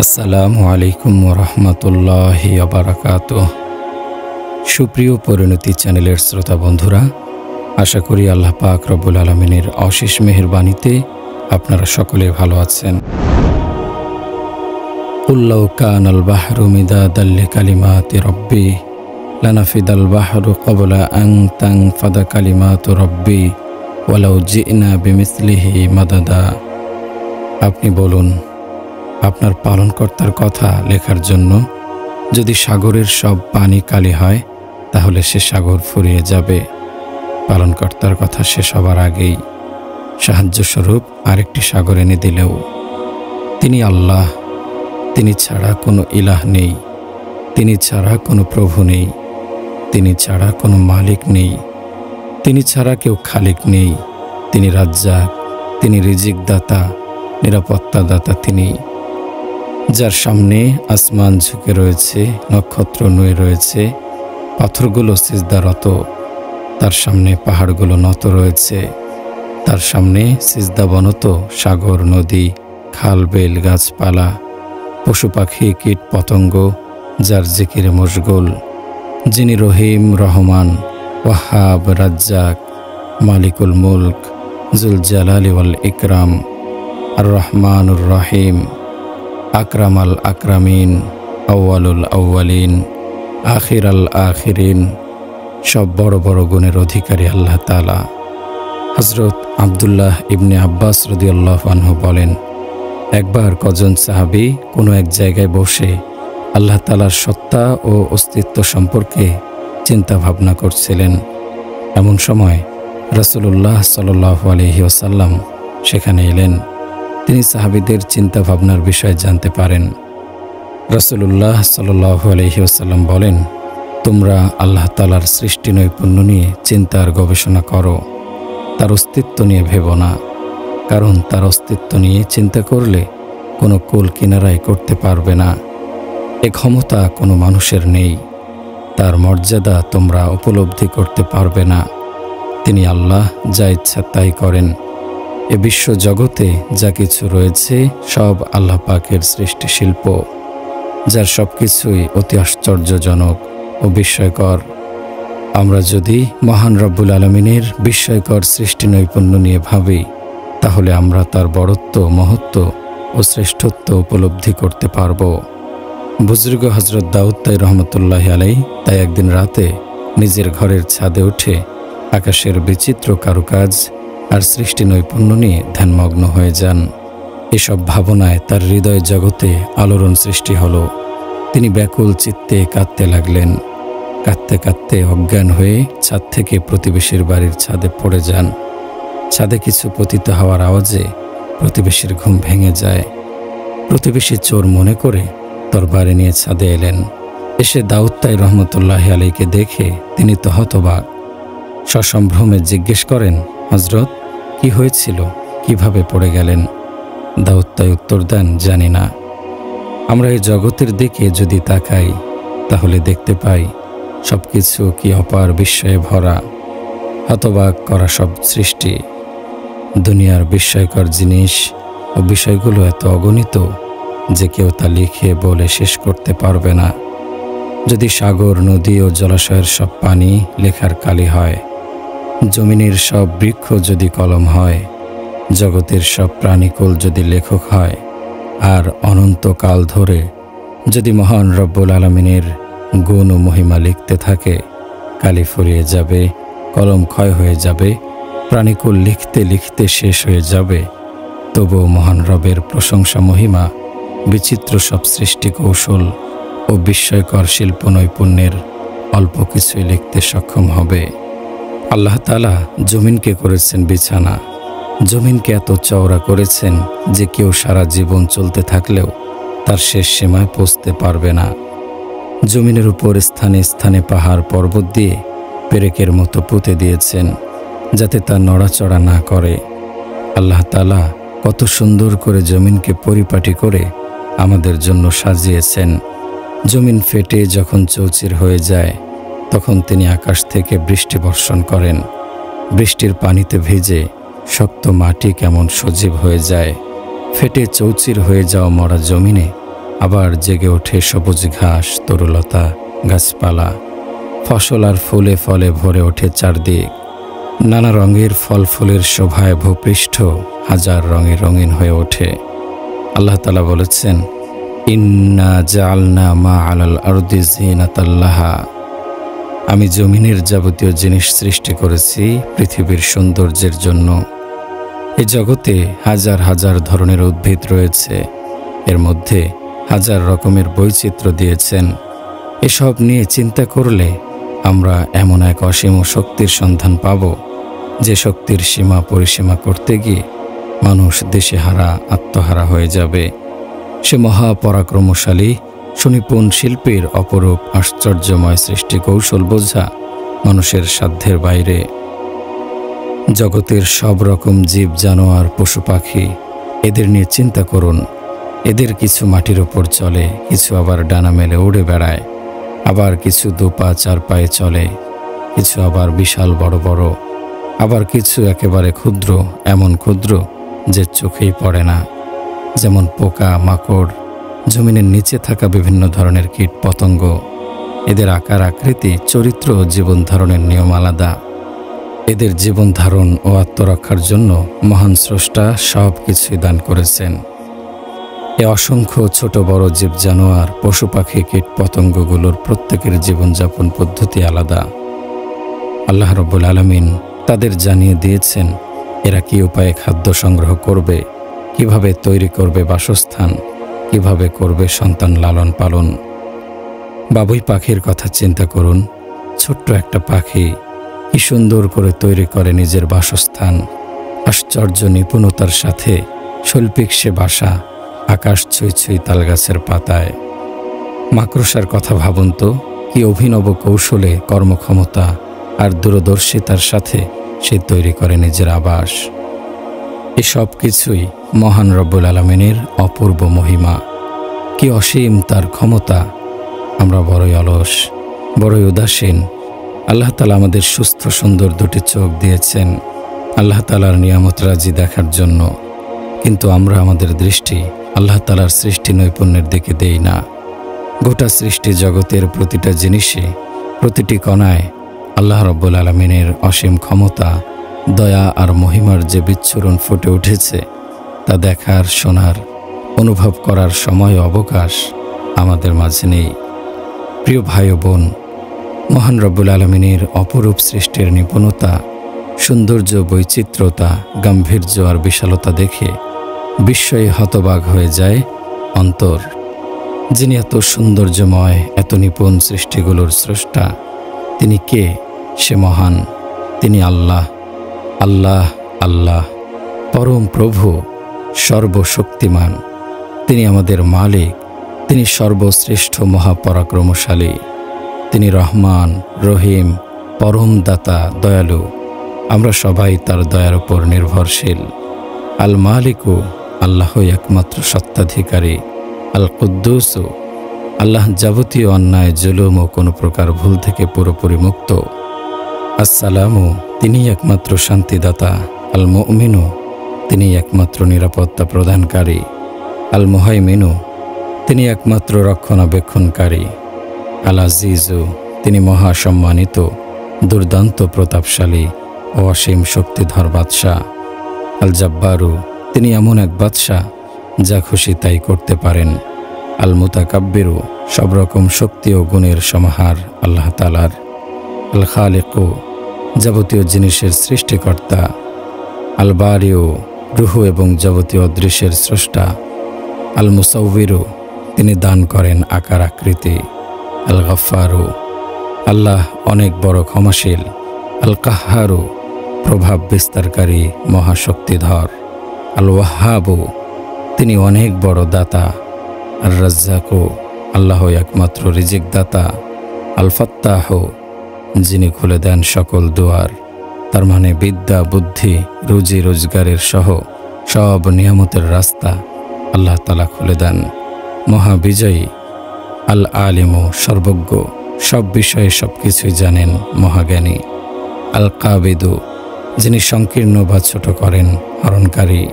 আসসালামু আলাইকুম ওরহমতুল্লাহি ওয়াবারাকাতুহ। সুপ্রিয় পরিণতি চ্যানেলের শ্রোতা বন্ধুরা, আশা করি আল্লাহ পাক রব্বুল আলামিনের অশেষ মেহেরবানিতে আপনারা সকলে ভালো আছেন। কুল লাউ কানাল বাহরু মিদাদাল লিকালিমাতি রব্বি লানাফিদাল বাহরু ক্বাবলা আন তানফাদা কালিমাতু রব্বি ওয়ালাউ জি'না বিমিসলিহি মাদাদা। আপনি বলুন, আপনার পালনকর্তার কথা লেখার জন্য যদি সাগরের সব পানি কালি হয়, তাহলে সে সাগর ফুরিয়ে যাবে। পালনকর্তার কথা শেষ হবার আগেই সাহায্যস্বরূপ আরেকটি সাগর এনে দিলেও তিনি আল্লাহ, তিনি ছাড়া কোনো ইলাহ নেই, তিনি ছাড়া কোনো প্রভু নেই, তিনি ছাড়া কোনো মালিক নেই, তিনি ছাড়া কেউ খালিক নেই। তিনি রাজ্জাক, তিনি রিজিক দাতা, নিরাপত্তা দাতা তিনি, যার সামনে আসমান ঝুঁকে রয়েছে, নক্ষত্র নুয়ে রয়েছে, পাথরগুলো সিজদারত, তার সামনে পাহাড়গুলো নত রয়েছে, তার সামনে সিজদাবনত সাগর, নদী, খাল, বেল, গাছপালা, পশু পাখি, কীট পতঙ্গ, যার জিকিরে মশগুল, যিনি রহিম, রহমান, ওয়াহাব, রাজ্জাক, মালিকুল মুলক, জুল জালালি ওয়াল ইকরাম, আর রহমানুর রহিম, আকরাম আল আকরামিন, আউয়ালুল আউয়ালিন, আখির আল আখিরিন, সব বড় বড় গুণের অধিকারী আল্লাহ তাআলা। হযরত আব্দুল্লাহ ইবনে আব্বাস রাদিয়াল্লাহু আনহু বলেন, একবার কজন সাহাবী কোনো এক জায়গায় বসে আল্লাহ তাআলার সত্তা ও অস্তিত্ব সম্পর্কে চিন্তা ভাবনা করছিলেন। এমন সময় রাসূলুল্লাহ সাল্লাল্লাহু আলাইহি ওয়াসাল্লাম সেখানে এলেন। তিনি সাহাবীদের চিন্তা ভাবনার বিষয় জানতে পারেন। রাসূলুল্লাহ সাল্লাল্লাহু আলাইহি ওয়াসাল্লাম বলেন, তোমরা আল্লাহ তাআলার সৃষ্টি নৈপুণ্য নিয়ে চিন্তার গবেষণা করো, তার অস্তিত্ব নিয়ে ভেবো না। কারণ তার অস্তিত্ব নিয়ে চিন্তা করলে কোনো কুল কিনারাই করতে পারবে না। এ ক্ষমতা কোনো মানুষের নেই, তার মর্যাদা তোমরা উপলব্ধি করতে পারবে না। তিনি আল্লাহ, যা ইচ্ছা তাই করেন। এ বিশ্ব জগতে যা কিছু রয়েছে সব আল্লাহ পাকের সৃষ্টি শিল্প, যার সব কিছুই অতি আশ্চর্যজনক ও বিস্ময়কর। আমরা যদি মহান রব্বুল আলামিনের বিস্ময়কর সৃষ্টি নৈপুণ্য নিয়ে ভাবি, তাহলে আমরা তার বড়ত্ব, মহত্ব ও শ্রেষ্ঠত্ব উপলব্ধি করতে পারব। বুজুর্গ হযরত দাউদ তাই রহমতুল্লাহি আলাইহি তাই একদিন রাতে নিজের ঘরের ছাদে উঠে আকাশের বিচিত্র কারুকাজ আর সৃষ্টি নৈপুণ্য নিয়ে ধ্যানমগ্ন হয়ে যান। এসব ভাবনায় তার হৃদয় জগতে আলোড়ন সৃষ্টি হলো। তিনি ব্যাকুল চিত্তে কাঁদতে লাগলেন। কাঁদতে কাঁদতে অজ্ঞান হয়ে ছাদ থেকে প্রতিবেশীর বাড়ির ছাদে পড়ে যান। ছাদে কিছু পতিত হওয়ার আওয়াজে প্রতিবেশীর ঘুম ভেঙে যায়। প্রতিবেশী চোর মনে করে তরবারি নিয়ে ছাদে এলেন। এসে দাউদ তাই রহমতুল্লাহি আলাইহিকে দেখে তিনি তো হতবাক। সসম্ভ্রমে জিজ্ঞেস করেন, হযরত, কি হয়েছিল, কিভাবে পড়ে গেলেন? দাউদ তাই উত্তর দেন, জানি না। আমরা এই জগতের দিকে যদি তাকাই, তাহলে দেখতে পাই সবকিছু কি অপার বিস্ময়ে ভরা, হতবাক করা সব সৃষ্টি। দুনিয়ার বিস্ময়কর জিনিস ও বিষয়গুলো এত অগণিত যে কেউ তা লিখে বলে শেষ করতে পারবে না। যদি সাগর, নদী ও জলাশয়ের সব পানি লেখার কালি হয়, জমিনের সব বৃক্ষ যদি কলম হয়, জগতের সব প্রাণীকুল যদি লেখক হয়, আর অনন্তকাল ধরে যদি মহান রব্বুল আলামিনের গুণ ও মহিমা লিখতে থাকে, কালি ফুরিয়ে যাবে, কলম ক্ষয় হয়ে যাবে, প্রাণীকুল লিখতে লিখতে শেষ হয়ে যাবে, তবুও মহান রবের প্রশংসা, মহিমা, বিচিত্র সব সৃষ্টি কৌশল ও বিস্ময়কর শিল্প নৈপুণ্যের অল্প কিছুই লিখতে সক্ষম হবে। আল্লাহ তাআলা জমিনকে করেছেন বিছানা, জমিনকে এত চওড়া করেছেন যে কেউ সারা জীবন চলতে থাকলেও তার শেষ সীমায় পৌঁছতে পারবে না। জমিনের উপর স্থানে স্থানে পাহাড় পর্বত দিয়ে পেরেকের মতো পুঁতে দিয়েছেন, যাতে তা নড়াচড়া না করে। আল্লাহ তাআলা কত সুন্দর করে জমিনকে পরিপাটি করে আমাদের জন্য সাজিয়েছেন। জমিন ফেটে যখন চৌচির হয়ে যায়, তখন তিনি আকাশ থেকে বৃষ্টি বর্ষণ করেন। বৃষ্টির পানিতে ভিজে শক্ত মাটি কেমন সজীব হয়ে যায়। ফেটে চৌচির হয়ে যাওয়া মরা জমিনে আবার জেগে ওঠে সবুজ ঘাস, তরুলতা, গাছপালা, ফসল আর ফুলে ফলে ভরে ওঠে চারদিক। নানা রঙের ফল ফুলের শোভায় ভূপৃষ্ঠ হাজার রঙে রঙিন হয়ে ওঠে। আল্লাহ তাআলা বলেছেন, ইন্না জাআলনা মা আলাল আরদি যিনাতাল লাহা, আমি জমিনের যাবতীয় জিনিস সৃষ্টি করেছি পৃথিবীর সৌন্দর্যের জন্য। এই জগতে হাজার হাজার ধরনের উদ্ভিদ রয়েছে, এর মধ্যে হাজার রকমের বৈচিত্র্য দিয়েছেন। এসব নিয়ে চিন্তা করলে আমরা এমন এক অসীম শক্তির সন্ধান পাব, যে শক্তির সীমা পরিসীমা করতে গিয়ে মানুষ দিশেহারা, আত্মহারা হয়ে যাবে। সে মহাপরাক্রমশালী সুনিপুণ শিল্পীর অপরূপ আশ্চর্যময় সৃষ্টি কৌশল বোঝা মানুষের সাধ্যের বাইরে। জগতের সব রকম জীব, জানোয়ার, পশু পাখি, এদের নিয়ে চিন্তা করুন। এদের কিছু মাটির ওপর চলে, কিছু আবার ডানা মেলে উড়ে বেড়ায়, আবার কিছু দুপা চার পায়ে চলে, কিছু আবার বিশাল বড় বড়, আবার কিছু একেবারে ক্ষুদ্র, এমন ক্ষুদ্র যে চোখেই পড়ে না। যেমন পোকা, মাকড়, জমিনের নিচে থাকা বিভিন্ন ধরনের কীট পতঙ্গ। এদের আকার, আকৃতি, চরিত্র ও জীবন ধারণের নিয়ম আলাদা। এদের জীবন ধারণ ও আত্মরক্ষার জন্য মহান স্রষ্টা সব কিছুই দান করেছেন। এ অসংখ্য ছোট বড় জীব, জানোয়ার, পশু পাখি, কীট পতঙ্গগুলোর প্রত্যেকের জীবনযাপন পদ্ধতি আলাদা। আল্লাহ রাব্বুল আলামিন তাদের জানিয়ে দিয়েছেন এরা কী উপায়ে খাদ্য সংগ্রহ করবে, কিভাবে তৈরি করবে বাসস্থান, কিভাবে করবে সন্তান লালন পালন। বাবুই পাখির কথা চিন্তা করুন। ছোট্ট একটা পাখি কি সুন্দর করে তৈরি করে নিজের বাসস্থান। আশ্চর্য নিপুণতার সাথে শৈল্পিক সে বাসা আকাশ ছুঁই ছুঁই তালগাছের পাতায়। মাকড়সার কথা ভাবুন তো, কি অভিনব কৌশলে, কর্মক্ষমতা আর দূরদর্শিতার সাথে সে তৈরি করে নিজের আবাস। এসব কিছুই মহান রব্বুল আলামিনের অপূর্ব মহিমা। কি অসীম তার ক্ষমতা! আমরা বড়ই অলস, বড়ই উদাসীন। আল্লাহ তাআলা আমাদের সুস্থ সুন্দর দুটি চোখ দিয়েছেন আল্লাহ তাআলার নিয়ামত রাজি দেখার জন্য, কিন্তু আমরা আমাদের দৃষ্টি আল্লাহ তাআলার সৃষ্টি নৈপুণ্যের দিকে দেই না। গোটা সৃষ্টি জগতের প্রতিটা জিনিসে, প্রতিটি কণায় আল্লাহ রাব্বুল আলামিনের অসীম ক্ষমতা, দয়া আর মহিমার যে বিচ্ছুরণ ফুটে উঠেছে, তা দেখার, শোনার, অনুভব করার সময় অবকাশ আমাদের মাঝে নেই। প্রিয় ভাই ও বোন, মহান রব্বুল আলামিনের অপরূপ সৃষ্টির নিপুণতা, সৌন্দর্য, বৈচিত্র্যতা, গাম্ভীর্য আর বিশালতা দেখে বিস্ময়ে হতবাক হয়ে যায় অন্তর। যিনি এত সৌন্দর্যময়, এত নিপুণ সৃষ্টিগুলোর স্রষ্টা, তিনি কে? সে মহান, তিনি আল্লাহ। আল্লাহ, আল্লাহ, পরম প্রভু, সর্বশক্তিমান। তিনি আমাদের মালিক, তিনি সর্বশ্রেষ্ঠ মহাপরাক্রমশালী। তিনি রহমান, রহিম, পরম দাতা, দয়ালু। আমরা সবাই তার দয়ার উপর নির্ভরশীল। আল মালিকু, আল্লাহই একমাত্র সত্ত্বাধিকারী। আল কুদ্দুসু, আল্লাহ যাবতীয় অন্যায়, জুলুম ও কোনো প্রকার ভুল থেকে পুরোপুরি মুক্ত। আসসালামু, তিনি একমাত্র শান্তিদাতা। আল মুমিনু, তিনি একমাত্র নিরাপত্তা প্রদানকারী। আল মুহাইমিনু, তিনি একমাত্র রক্ষণাবেক্ষণকারী। আল আজিজু, তিনি মহাসম্মানিত, দুর্দান্ত প্রতাপশালী ও অসীম শক্তিধর বাদশাহ। আল জাব্বারু, তিনি এমন এক বাদশাহ যা খুশি তাই করতে পারেন। আল মুতাকাব্বিরু, সব রকম শক্তি ও গুণের সমাহার আল্লাহ তাআলার। আল খালিকু, যাবতীয় জিনিসের সৃষ্টিকর্তা। আল বারিউ, রূহ এবং যাবতীয় অদৃশ্যের স্রষ্টা। আল মুসাউবিরু, তিনি দান করেন আকার আকৃতি। আল গফফারু, আল্লাহ অনেক বড় ক্ষমাশীল। আল কাহ্হারু, প্রভাব বিস্তারকারী, মহাশক্তিধর। আল ওয়াহ্হাবু, তিনি অনেক বড় দাতা। আর রাজ্জাকু, আল্লাহ একমাত্র রিজিক দাতা। আল ফাত্তাহু, যিনি খুলে দেন সকল দুয়ার, তার মানে বিদ্যা, বুদ্ধি, রুজি রোজগারের সহ সব নিয়ামতের রাস্তা আল্লাহ তাআলা খুলে দেন। মহাবিজয়ী। আল আলিমু, সর্বজ্ঞ, সব বিষয়ে সব কিছুই জানেন, মহাজ্ঞানী। আল কাবিদু, যিনি সংকীর্ণ বা ছোট করেন, হরণকারী।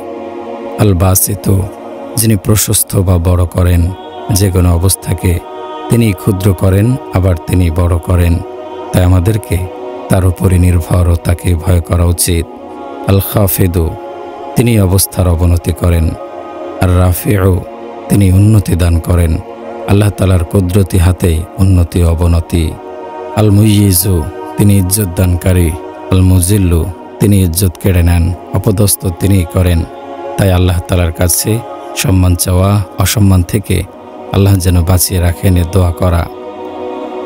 আল বাসিতু, যিনি প্রশস্ত বা বড় করেন, যে কোনো অবস্থাকে তিনি ক্ষুদ্র করেন, আবার তিনি বড় করেন। তাই আমাদেরকে তার উপরই নির্ভর ও তাকে ভয় করা উচিত। আল খাফিদু, তিনি অবস্থার অবনতি করেন। আর রাফিউ, তিনি উন্নতি দান করেন। আল্লাহ তাআলার কুদরতি হাতেই উন্নতি অবনতি। আল মুইয়িজু, তিনি ইজ্জত দানকারী। আল মুজিল্লু, তিনি ইজ্জত কেড়ে নেন, অপদস্থ তিনিই করেন। তাই আল্লাহ তাআলার কাছে সম্মান চাওয়া, অসম্মান থেকে আল্লাহ যেন বাঁচিয়ে রাখেন এ দোয়া করা।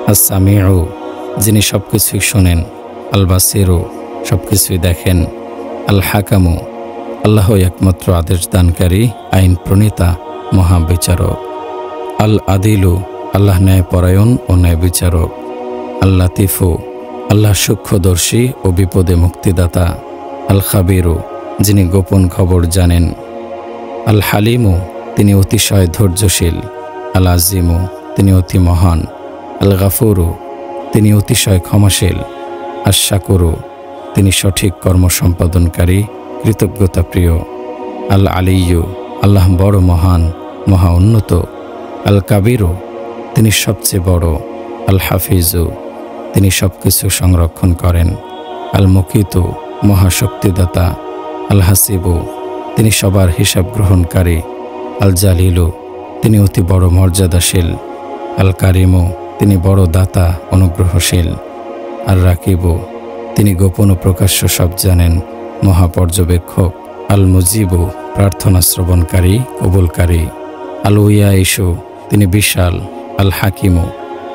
আস-সামিউ, যিনি সব কিছুই শোনেন। আল বাসিরু, সব কিছুই দেখেন। আল হাকামু, আল্লাহই একমাত্র আদেশ দানকারী, আইন প্রণেতা, মহাবিচারক। আল আদিলু, আল্লাহ ন্যায়পরায়ণ ও ন্যায় বিচারক। আল লাতিফু, আল্লাহ সূক্ষ্মদর্শী ও বিপদে মুক্তিদাতা। আল খাবিরু, যিনি গোপন খবর জানেন। আল হালিমু, তিনি অতিশয় ধৈর্যশীল। আল আজিমু, তিনি অতি মহান। আল গাফুরু, তিনি অতিশয় ক্ষমাশীল। আশ শাকুরু, তিনি সঠিক কর্ম সম্পাদনকারী, কৃতজ্ঞতা প্রিয়। আল আলিয়্যু, আল্লাহ বড় মহান, মহা উন্নত। আল কাবিরু, তিনি সবচেয়ে বড়। আল হাফিজু, তিনি সব কিছু সংরক্ষণ করেন। আল মুকিতু, মহাশক্তিদাতা। আল হাসিবু, তিনি সবার হিসাব গ্রহণকারী। আল জালিলু, তিনি অতি বড় মর্যাদাশীল। আল কারিমু, তিনি বড় দাতা, অনুগ্রহশীল। আর রাকিবু, তিনি গোপন ও প্রকাশ্য সব জানেন, মহাপর্যবেক্ষক। আল মুজিবু, প্রার্থনা শ্রবণকারী, কবুলকারী। আল উয়াইশু, তিনি বিশাল। আল হাকিমু,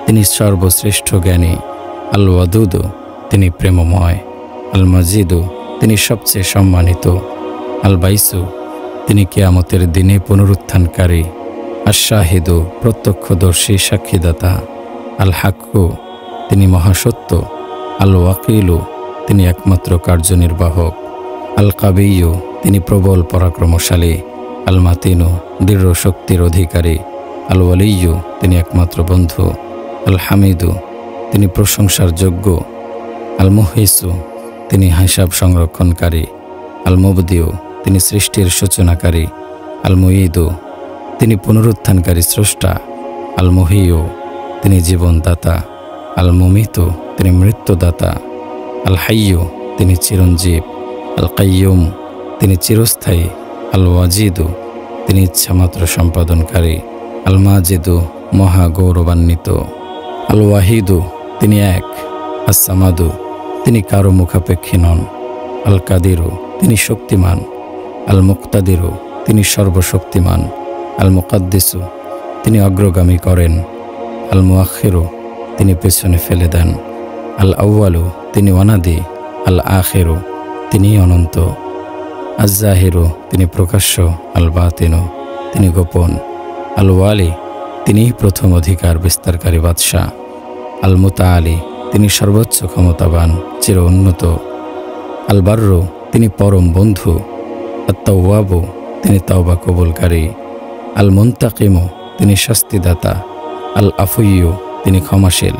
তিনি সর্বশ্রেষ্ঠ জ্ঞানী। আল ওয়াদুদু, তিনি প্রেমময়। আল মাজিদু, তিনি সবচেয়ে সম্মানিত। আল বাইসু, তিনি কিয়ামতের দিনে পুনরুত্থানকারী। আশ শাহিদু, প্রত্যক্ষদর্শী, সাক্ষীদাতা। আল হাক্কু, তিনি মহাসত্য। আল ওয়াকিলু, তিনি একমাত্র কার্যনির্বাহক। আল কাবিয়্যু, তিনি প্রবল পরাক্রমশালী। আল মাতিনু, দৃঢ় শক্তির অধিকারী। আল ওয়ালিয়্যু, তিনি একমাত্র বন্ধু। আল হামিদু, তিনি প্রশংসার যোগ্য। আল মুহিসু, তিনি হিসাব সংরক্ষণকারী। আল মুবদিউ, তিনি সৃষ্টির সূচনাকারী। আল মুঈদু, তিনি পুনরুত্থানকারী স্রষ্টা। আল মুহিয়্যু, তিনি জীবনদাতা। আল মুমিতু, তিনি মৃত্যুদাতা। আল হাইয়্যু, তিনি চিরঞ্জীব। আল কাইয়্যুম, তিনি চিরস্থায়ী। আল ওয়াজিদু, তিনি ইচ্ছামাত্র সম্পাদনকারী। আল মাজিদু, মহা গৌরবান্বিত। আল ওয়াহিদু, তিনি এক। আস সামাদু, তিনি কারো মুখাপেক্ষী নন। আল কাদিরু, তিনি শক্তিমান। আল মুক্তাদিরু, তিনি সর্বশক্তিমান। আল মুকাদ্দিসু, তিনি অগ্রগামী করেন। আল মুআখিরু, তিনি পেছনে ফেলে দেন। আল আউয়ালু, তিনি অনাদি। আল আখিরু, তিনি অনন্ত। আজ জাহিরু, তিনি প্রকাশ্য। আল বাতিনু, তিনি গোপন। আল ওয়ালি, তিনি প্রথম অধিকার বিস্তারকারী বাদশাহ। আল মুতাআলি, তিনি সর্বোচ্চ ক্ষমতাবান, চির উন্নত। আল বাররু, তিনি পরম বন্ধু। আত তাওয়াবু, তিনি তাওবা কবুলকারী। আল মুনতাকিমু, তিনি শাস্তিদাতা। আল আফুইয়্যু, তিনি ক্ষমাশীল।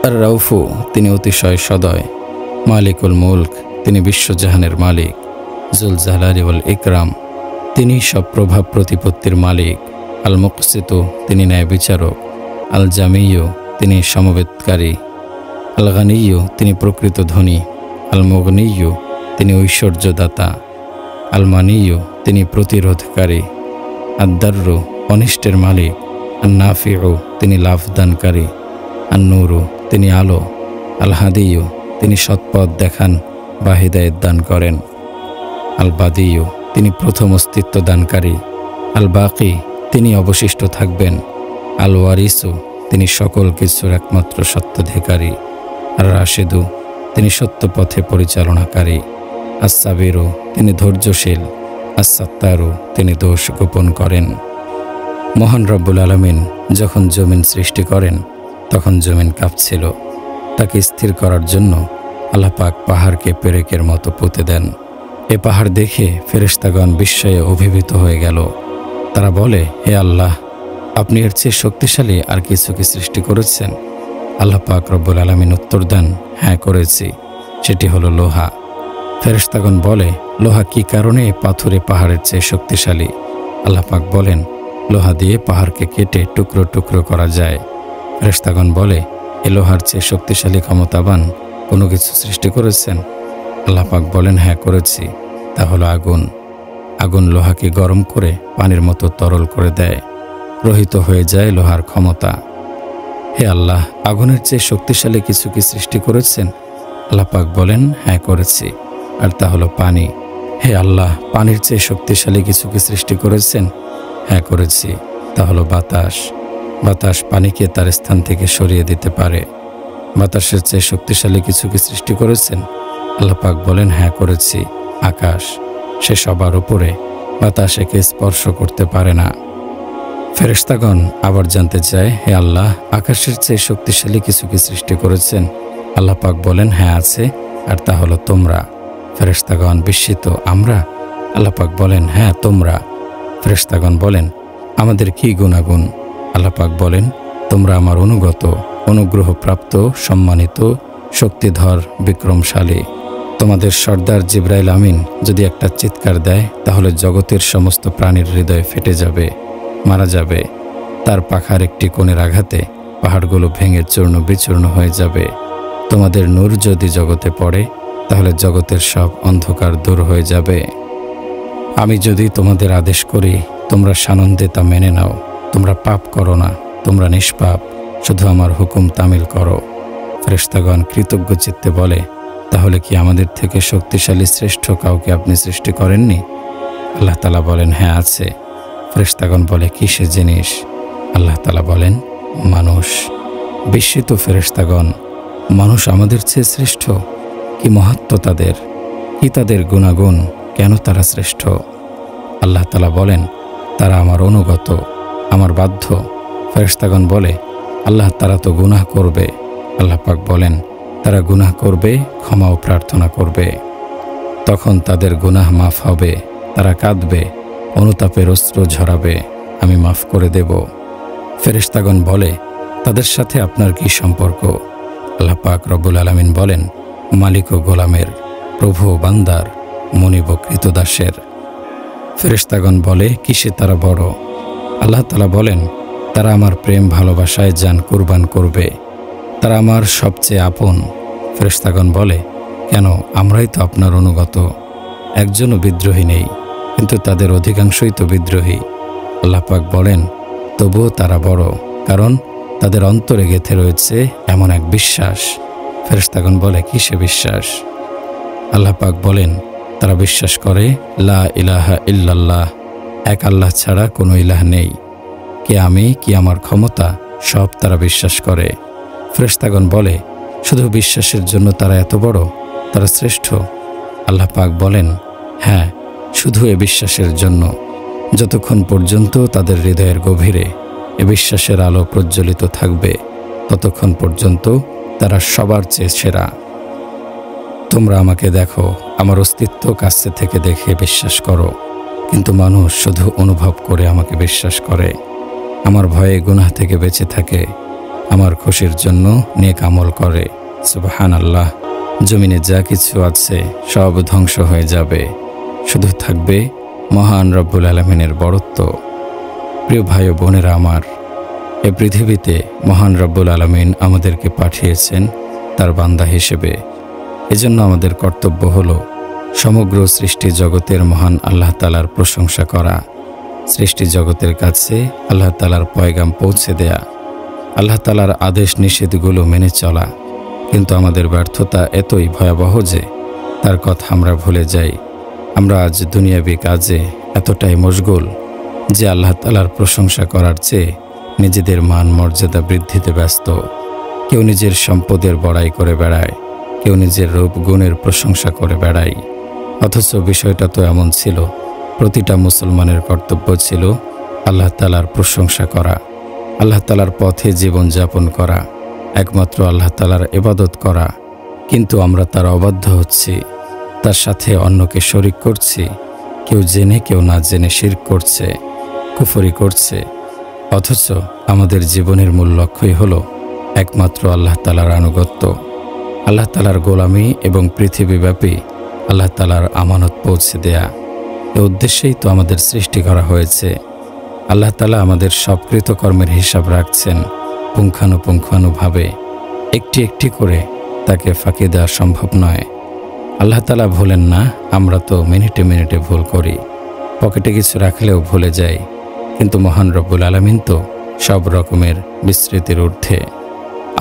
আর রাউফু, তিনি অতিশয় সদয়। মালিকুল মুলক, তিনি বিশ্বজাহানের মালিক। জুল জালালি ওয়াল ইকরাম, তিনি সব প্রভাব প্রতিপত্তির মালিক। আল মুকসিতু, তিনি ন্যায় বিচারক। আল জামিয়্যু, তিনি সমবেতকারী। আল গানিয়্যু, তিনি প্রকৃত ধনী। আল মুগনিয়্যু, তিনি ঐশ্বর্যদাতা। আল মানিয়্যু, তিনি প্রতিরোধকারী। আদ-দাররু, অনিষ্টের মালিক। আন নাফিউ, তিনি লাভদানকারী। আন নূরু, তিনি আলো। আল হাদিয়্যু, তিনি সৎপথ দেখান বা হিদায়াত দান করেন। আল বাদিয়্যু, তিনি প্রথম অস্তিত্ব দানকারী। আল বাকি, তিনি অবশিষ্ট থাকবেন। আল ওয়ারিসু, তিনি সকল কিছুর একমাত্র সত্ত্বাধিকারী। আর রাশেদু, তিনি সত্য পথে পরিচালনাকারী। আস-সাবিরু, তিনি ধৈর্যশীল। আস-সাত্তারু, তিনি দোষ গোপন করেন। মহান রব্বুল আলামিন যখন জমিন সৃষ্টি করেন তখন জমিন কাঁপছিল। তাকে স্থির করার জন্য আল্লাহ পাক পাহাড়কে পেরেকের মতো পুঁতে দেন। এ পাহাড় দেখে ফেরেশতাগণ বিস্ময়ে অভিভূত হয়ে গেল। তারা বলে, হে আল্লাহ, আপনি এর চেয়ে শক্তিশালী আর কিছু কি সৃষ্টি করেছেন? আল্লাহ পাক রব্বুল আলামিন উত্তর দেন, হ্যাঁ করেছি, সেটি হলো লোহা। ফেরেশতাগণ বলে, লোহা কি কারণে পাথুরে পাহাড়ের চেয়ে শক্তিশালী? আল্লাহ পাক বলেন, লোহা দিয়ে পাহাড়কে কেটে টুকরো টুকরো করা যায়। ফেরেশতাগণ বলে, এ লোহার চেয়ে শক্তিশালী ক্ষমতাবান কোনো কিছু সৃষ্টি করেছেন? আল্লাহ পাক বলেন, হ্যাঁ করেছি। তা হলো আগুন। আগুন লোহাকে গরম করে পানির মতো তরল করে দেয়, রহিত হয়ে যায় লোহার ক্ষমতা। হে আল্লাহ, আগুনের চেয়ে শক্তিশালী কিছু কি সৃষ্টি করেছেন? আল্লাহ পাক বলেন, হ্যাঁ করেছি, আর তা হলো পানি। হে আল্লাহ, পানির চেয়ে শক্তিশালী কিছু কি সৃষ্টি করেছেন? হ্যাঁ করেছি, তা হলো বাতাস। বাতাস পানিকে তার স্থান থেকে সরিয়ে দিতে পারে। বাতাসের চেয়ে শক্তিশালী কিছু কি সৃষ্টি করেছেন? আল্লাহ পাক বলেন, হ্যাঁ করেছি, আকাশ। সে সবার উপরে, বাতাস একে স্পর্শ করতে পারে না। ফেরেশতাগণ আবার জানতে চায়, হে আল্লাহ, আকাশের চেয়ে শক্তিশালী কিছু কি সৃষ্টি করেছেন? আল্লাহ পাক বলেন, হ্যাঁ আছে, আর তা হলো তোমরা। ফেরেশতাগণ বিস্মিত, আমরা? আল্লাহ পাক বলেন, হ্যাঁ তোমরা। ফেরেশতাগণ বলেন, আমাদের কি গুণাগুণ? আল্লাহ পাক বলেন, তোমরা আমার অনুগত, অনুগ্রহপ্রাপ্ত, সম্মানিত, শক্তিধর, বিক্রমশালী। তোমাদের সর্দার জিবরাইল আমিন যদি একটা চিৎকার দেয়, তাহলে জগতের সমস্ত প্রাণীর হৃদয় ফেটে যাবে, মারা যাবে। তার পাখার একটি কোণের আঘাতে পাহাড়গুলো ভেঙে চূর্ণ বিচূর্ণ হয়ে যাবে। তোমাদের নূর যদি জগতে পড়ে, তাহলে জগতের সব অন্ধকার দূর হয়ে যাবে। আমি যদি তোমাদের আদেশ করি, তোমরা সানন্দে তা মেনে নাও। তোমরা পাপ করো না, তোমরা নিষ্পাপ, শুধু আমার হুকুম তামিল করো। ফেরেশতাগণ কৃতজ্ঞ চিত্তে বলে, তাহলে কি আমাদের থেকে শক্তিশালী শ্রেষ্ঠ কাউকে আপনি সৃষ্টি করেননি? আল্লাহ তাআলা বলেন, হ্যাঁ আছে। ফেরেশতাগণ বলে, কি সে জিনিস? আল্লাহ তাআলা বলেন, মানুষ। বিস্মিত ফেরেশতাগণ, মানুষ আমাদের চেয়ে শ্রেষ্ঠ? কি মহত্ব তাদের, কি তাদের গুণাগুণ, কেন তারা শ্রেষ্ঠ? আল্লাহ তাআলা বলেন, তারা আমার অনুগত, আমার বাধ্য। ফেরেশতাগণ বলে, আল্লাহ, তারা তো গুনাহ করবে। আল্লাহ পাক বলেন, তারা গুনাহ করবে, ক্ষমাও প্রার্থনা করবে। তখন তাদের গুনাহ মাফ হবে, তারা কাঁদবে, অনুতাপের অশ্র ঝরাবে, আমি মাফ করে দেব। ফেরেশতাগণ বলে, তাদের সাথে আপনার কি সম্পর্ক? আল্লাহ পাক রব্বুল আলামিন বলেন, মালিক ও গোলামের, প্রভু ও বান্দার, মনিব ও কৃতদাসের। ফেরেশতাগণ বলে, কিসে তারা বড়? আল্লাহ তাআলা বলেন, তারা আমার প্রেম ভালোবাসায় জান কুরবান করবে, তারা আমার সবচেয়ে আপন। ফেরেশতাগণ বলে, কেন, আমরাই তো আপনার অনুগত, একজনও বিদ্রোহী নেই, কিন্তু তাদের অধিকাংশই তো বিদ্রোহী। আল্লাহ পাক বলেন, তবুও তারা বড়, কারণ তাদের অন্তরে গেঁথে রয়েছে এমন এক বিশ্বাস। ফেরেশতাগণ বলে, কি সে বিশ্বাস? আল্লাহ পাক বলেন, তারা বিশ্বাস করে লা ইলাহা ইল্লাল্লাহ, এক আল্লাহ ছাড়া কোনো ইলাহ নেই। কে আমি, কি আমার ক্ষমতা, সব তারা বিশ্বাস করে। ফেরেশতাগণ বলে, শুধু বিশ্বাসের জন্য তারা এত বড়, তারা শ্রেষ্ঠ? আল্লাহ পাক বলেন, হ্যাঁ, শুধু এ বিশ্বাসের জন্য। যতক্ষণ পর্যন্ত তাদের হৃদয়ের গভীরে এ বিশ্বাসের আলো প্রজ্বলিত থাকবে, ততক্ষণ পর্যন্ত তারা সবার চেয়ে সেরা। তোমরা আমাকে দেখো, আমার অস্তিত্ব কাছে থেকে দেখে বিশ্বাস করো, কিন্তু মানুষ শুধু অনুভব করে আমাকে বিশ্বাস করে। আমার ভয়ে গুনাহ থেকে বেঁচে থাকে, আমার খুশির জন্য নেক আমল করে। সুবহানাল্লাহ। জমিনে যা কিছু আছে সব ধ্বংস হয়ে যাবে, শুধু থাকবে মহান রব্বুল আলামিনের বড়ত্ব। প্রিয় ভাই ও বোনেরা আমার, এ পৃথিবীতে মহান রব্বুল আলামিন আমাদেরকে পাঠিয়েছেন তার বান্দা হিসেবে। এজন্য আমাদের কর্তব্য হলো সমগ্র সৃষ্টি জগতের মহান আল্লাহ তাআলার প্রশংসা করা, সৃষ্টি জগতের কাছে আল্লাহ তাআলার পয়গাম পৌঁছে দেয়া, আল্লাহ তাআলার আদেশ নিষেধগুলো মেনে চলা। কিন্তু আমাদের ব্যর্থতা এতই ভয়াবহ যে তার কথা আমরা ভুলে যাই। আমরা আজ দুনিয়াবি কাজে এতটাই মশগুল যে আল্লাহ তাআলার প্রশংসা করার চেয়ে নিজেদের মান মর্যাদা বৃদ্ধিতে ব্যস্ত। কেউ নিজের সম্পদের বড়াই করে বেড়ায়, কেউ নিজের রূপ গুণের প্রশংসা করে বেড়ায়। অথচ বিষয়টা তো এমন ছিল, প্রতিটা মুসলমানের কর্তব্য ছিল আল্লাহ তাআলার প্রশংসা করা, আল্লাহ তাআলার পথে জীবন যাপন করা, একমাত্র আল্লাহ তাআলার ইবাদত করা। কিন্তু আমরা তার অবাধ্য হচ্ছি, তার সাথে অন্যকে শরিক করছি। কেউ জেনে কেউ না জেনে শিরক করছে, কুফরি করছে। অথচ আমাদের জীবনের মূল লক্ষ্যই হলো একমাত্র আল্লাহ তাআলার আনুগত্য, আল্লাহ তাআলার গোলামি এবং পৃথিবীব্যাপী আল্লাহ তাআলার আমানত পৌঁছে দেয়া। এ উদ্দেশ্যেই তো আমাদের সৃষ্টি করা হয়েছে। আল্লাহ তাআলা আমাদের সব কৃতকর্মের হিসাব রাখছেন পুঙ্খানুপুঙ্খানুভাবে। একটি একটি করে তাকে ফাঁকি দেওয়া সম্ভব নয়। আল্লাহ তাআলা ভুলেন না, আমরা তো মিনিটে মিনিটে ভুল করি, পকেটে কিছু রাখলেও ভুলে যাই। কিন্তু মহান রব্বুল আলামিন তো সব রকমের বিস্মৃতির ঊর্ধ্বে।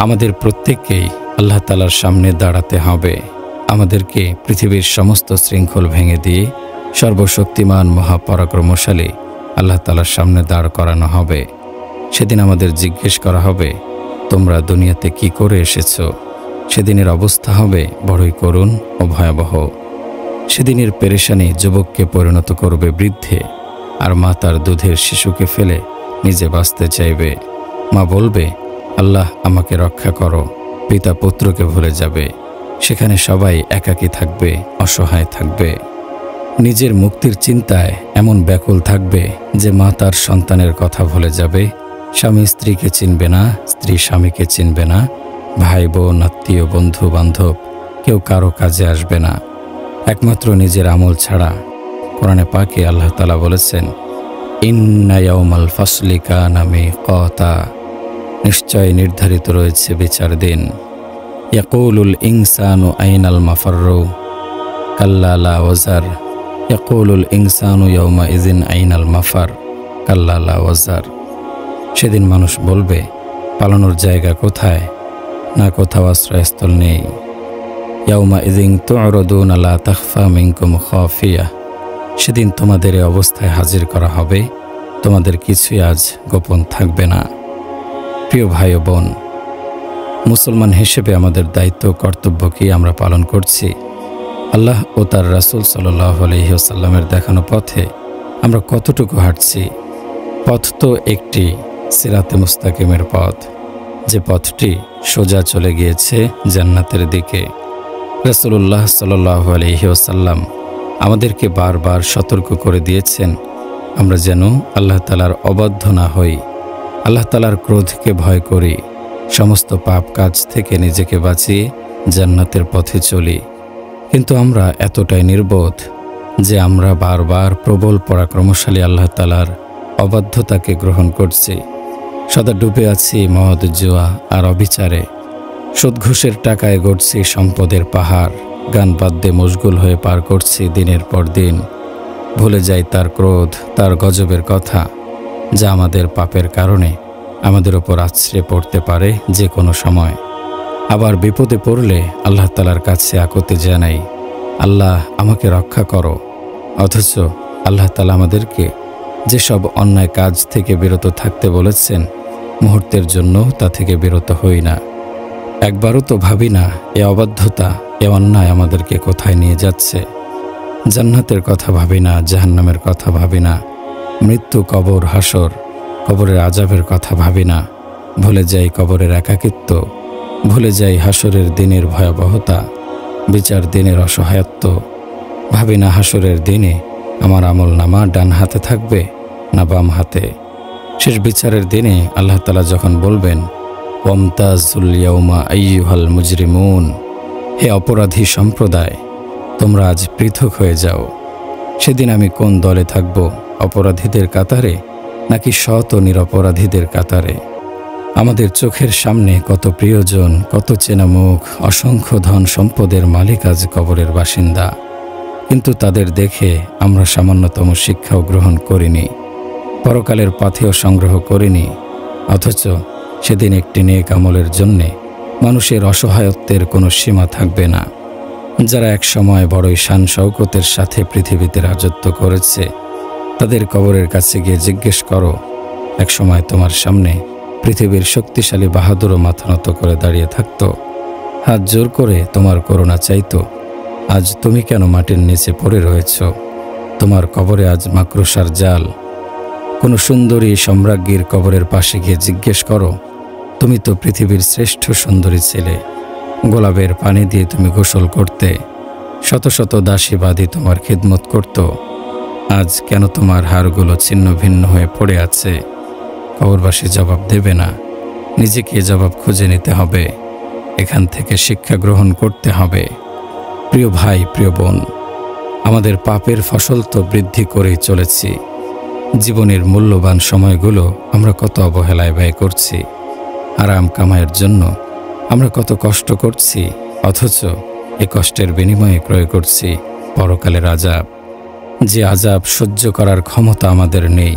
আমাদের প্রত্যেককেই আল্লাহ তাআলার সামনে দাঁড়াতে হবে। আমাদেরকে পৃথিবীর সমস্ত শৃঙ্খল ভেঙে দিয়ে সর্বশক্তিমান মহাপরাক্রমশালী আল্লাহ তাআলার সামনে দাঁড় করানো হবে। সেদিন আমাদের জিজ্ঞেস করা হবে, তোমরা দুনিয়াতে কি করে এসেছো? সেদিনের অবস্থা হবে বড়ই করুণ ও ভয়াবহ। সেদিনের পেরেশানি যুবককে পরিণত করবে বৃদ্ধে, আর মা তার দুধের শিশুকে ফেলে নিজে বাঁচতে চাইবে। মা বলবে, আল্লাহ আমাকে রক্ষা করো। পিতা পুত্রকে ভুলে যাবে। সেখানে সবাই একাকী থাকবে, অসহায় থাকবে। নিজের মুক্তির চিন্তায় এমন ব্যাকুল থাকবে যে মা তার সন্তানের কথা ভুলে যাবে। স্বামী স্ত্রীকে চিনবে না, স্ত্রী স্বামীকে চিনবে না, ভাই বোন আত্মীয় বন্ধু বান্ধব কেউ কারো কাজে আসবে না, একমাত্র নিজের আমল ছাড়া। কোরআনে পাকে আল্লাহ তাআলা বলেছেন, ইন্না ইয়াউমাল ফাসলি কানা মিকাতা, নিশ্চয় নির্ধারিত রয়েছে বিচার দিন। ইয়াকুলুল ইনসানু আইনাল মাফাররু কাল্লা লা ওয়াজার, ইয়াকুলুল ইনসানু ইয়াউমা ইযিন আইনাল মাফার কাল্লা লা ওয়াজার। সেদিন মানুষ বলবে, পালানোর জায়গা কোথায়? না কোথাও আশ্রয়স্থল নেই। ইয়াউমা ইযিন তু'রাদুনা লা তাখফা মিনকুম খাফিয়া, সেদিন তোমাদের এই অবস্থায় হাজির করা হবে, তোমাদের কিছুই আজ গোপন থাকবে না। প্রিয় ভাই ও বোন, মুসলমান হিসেবে আমাদের দায়িত্ব কর্তব্য কি আমরা পালন করছি? আল্লাহ ও তার রাসূল সাল্লাল্লাহু আলাইহি ওয়াসাল্লামের দেখানো পথে আমরা কতটুকু হাঁটছি? পথ তো একটি সিরাতে মুস্তাকিমের পথ, যে পথটি সোজা চলে গিয়েছে জান্নাতের দিকে। রাসূলুল্লাহ সাল্লাল্লাহু আলাইহি ওয়াসাল্লাম আমাদেরকে বারবার সতর্ক করে দিয়েছেন আমরা যেন আল্লাহ তাআলার অবাধ্য না হই, আল্লাহ তাআলার ক্রোধকে ভয় করি, সমস্ত পাপ কাজ থেকে নিজেকে বাঁচিয়ে জান্নাতের পথে চলি। কিন্তু আমরা এতটাই নির্বোধ যে আমরা বারবার প্রবল পরাক্রমশালী আল্লাহ তাআলার অবাধ্যতাকে গ্রহণ করছি। সদা ডুবে আছি মদ জুয়া আর অবিচারে, সুদ ঘুষের টাকায় গড়ছি সম্পদের পাহাড়, গান বাদ্যে মশগুল হয়ে পার করছি দিনের পর দিন। ভুলে যাই তার ক্রোধ, তার গজবের কথা, যা আমাদের পাপের কারণে আমাদের ওপর আছড়ে পড়তে পারে যে কোনো সময়। আবার বিপদে পড়লে আল্লাহ তাআলার কাছে আকুতি জানাই, আল্লাহ আমাকে রক্ষা করো। অথচ আল্লাহ তাআলা আমাদেরকে যেসব অন্যায় কাজ থেকে বিরত থাকতে বলেছেন, মুহূর্তের জন্য তা থেকে বিরত হই না। একবারও তো ভাবি না এ অবাধ্যতা, এ অন্যায় আমাদেরকে কোথায় নিয়ে যাচ্ছে। জান্নাতের কথা ভাবি না, জাহান্নামের কথা ভাবি না, মৃত্যু, কবর, হাসর, কবরের আযাবের কথা ভাবি না। ভুলে যাই কবরের একাকিত্ব, ভুলে যাই হাসরের দিনের ভয়াবহতা, বিচার দিনের অসহায়ত্ব। ভাবি না হাসরের দিনে আমার আমল নামা ডান হাতে থাকবে না বাম হাতে। শেষ বিচারের দিনে আল্লাহ তাআলা যখন বলবেন, ওয়ামতাজুল ইয়াউমা আইয়ুহাল মুজরিমুন, হে অপরাধী সম্প্রদায়, তোমরা আজ পৃথক হয়ে যাও। সেদিন আমি কোন দলে থাকব? অপরাধীদের কাতারে নাকি সৎ ও নিরপরাধীদের কাতারে? আমাদের চোখের সামনে কত প্রিয়জন, কত চেনা মুখ, অসংখ্য ধন সম্পদের মালিক আজ কবরের বাসিন্দা। কিন্তু তাদের দেখে আমরা সামান্যতম শিক্ষাও গ্রহণ করিনি, পরকালের পাথেয় সংগ্রহ করিনি। অথচ সেদিন একটি নেক আমলের জন্যে মানুষের অসহায়ত্বের কোনো সীমা থাকবে না। যারা এক সময় বড়ই শান শৌকতের সাথে পৃথিবীতে রাজত্ব করেছে, তাদের কবরের কাছে গিয়ে জিজ্ঞেস করো, এক সময় তোমার সামনে পৃথিবীর শক্তিশালী বাহাদুরও মাথা নত করে দাঁড়িয়ে থাকত, হাত জোর করে তোমার করুণা চাইত। আজ তুমি কেন মাটির নিচে পড়ে রয়েছ? তোমার কবরে আজ মাকড়সার জাল। কোনো সুন্দরী সম্রাজ্ঞীর কবরের পাশে গিয়ে জিজ্ঞেস করো, তুমি তো পৃথিবীর শ্রেষ্ঠ সুন্দরী ছেলে, গোলাপের পানি দিয়ে তুমি গোসল করতে, শত শত দাসী বাদী তোমার খিদমত করত। আজ কেন তোমার হাড়গুলো ছিন্ন ভিন্ন হয়ে পড়ে আছে? কবরবাসী জবাব দেবে না, নিজেকে জবাব খুঁজে নিতে হবে। এখান থেকে শিক্ষা গ্রহণ করতে হবে। প্রিয় ভাই, প্রিয় বোন, আমাদের পাপের ফসল তো বৃদ্ধি করেই চলেছি। জীবনের মূল্যবান সময়গুলো আমরা কত অবহেলায় ব্যয় করছি। আরাম কামাইয়ের জন্য আমরা কত কষ্ট করছি, অথচ এ কষ্টের বিনিময়ে ক্রয় করছি পরকালের আযাব। যে আযাব সহ্য করার ক্ষমতা আমাদের নেই।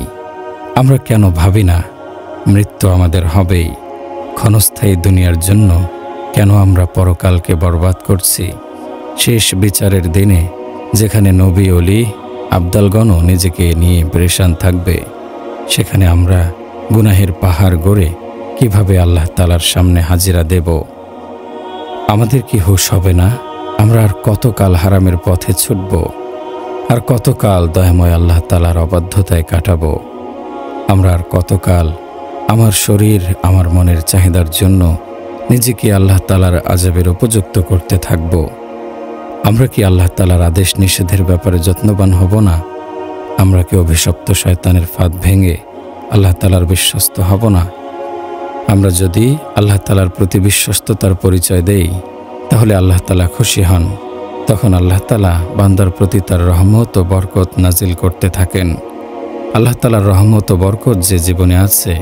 আমরা কেন ভাবি না মৃত্যু আমাদের হবেই? ক্ষণস্থায়ী দুনিয়ার জন্য কেন আমরা পরকালকে বরবাদ করছি? শেষ বিচারের দিনে যেখানে নবী ওলি আবদালগণও নিজেকে নিয়ে পেরেশান থাকবে, সেখানে আমরা গুনাহের পাহাড় গড়ে কিভাবে আল্লাহ তাআলার সামনে হাজিরা দেব? আমাদের কি হুঁশ হবে না? আমরা আর কতকাল হারামের পথে ছুটব? আর কতকাল দয়াময় আল্লাহ তাআলার অবাধ্যতায় কাটাবো? আমরা আর কতকাল আমার শরীর, আমার মনের চাহিদার জন্য নিজেকে আল্লাহ তাআলার আযাবের উপযুক্ত করতে থাকব? আমরা কি আল্লাহ তাআলার আদেশ নিষেধের ব্যাপারে যত্নবান হব না? আমরা কি অভিশপ্ত শয়তানের ফাঁদ ভেঙে আল্লাহ তাআলার বিশ্বস্ত হব না? আমরা যদি আল্লাহ তাআলার প্রতি বিশ্বস্ততার পরিচয় দেই, তাহলে আল্লাহ তাআলা খুশি হন। তখন আল্লাহ তাআলা বান্দার প্রতি তার রহমত ও বরকত নাজিল করতে থাকেন। আল্লাহ তাআলার রহমত ও বরকত যে জীবনে আছে,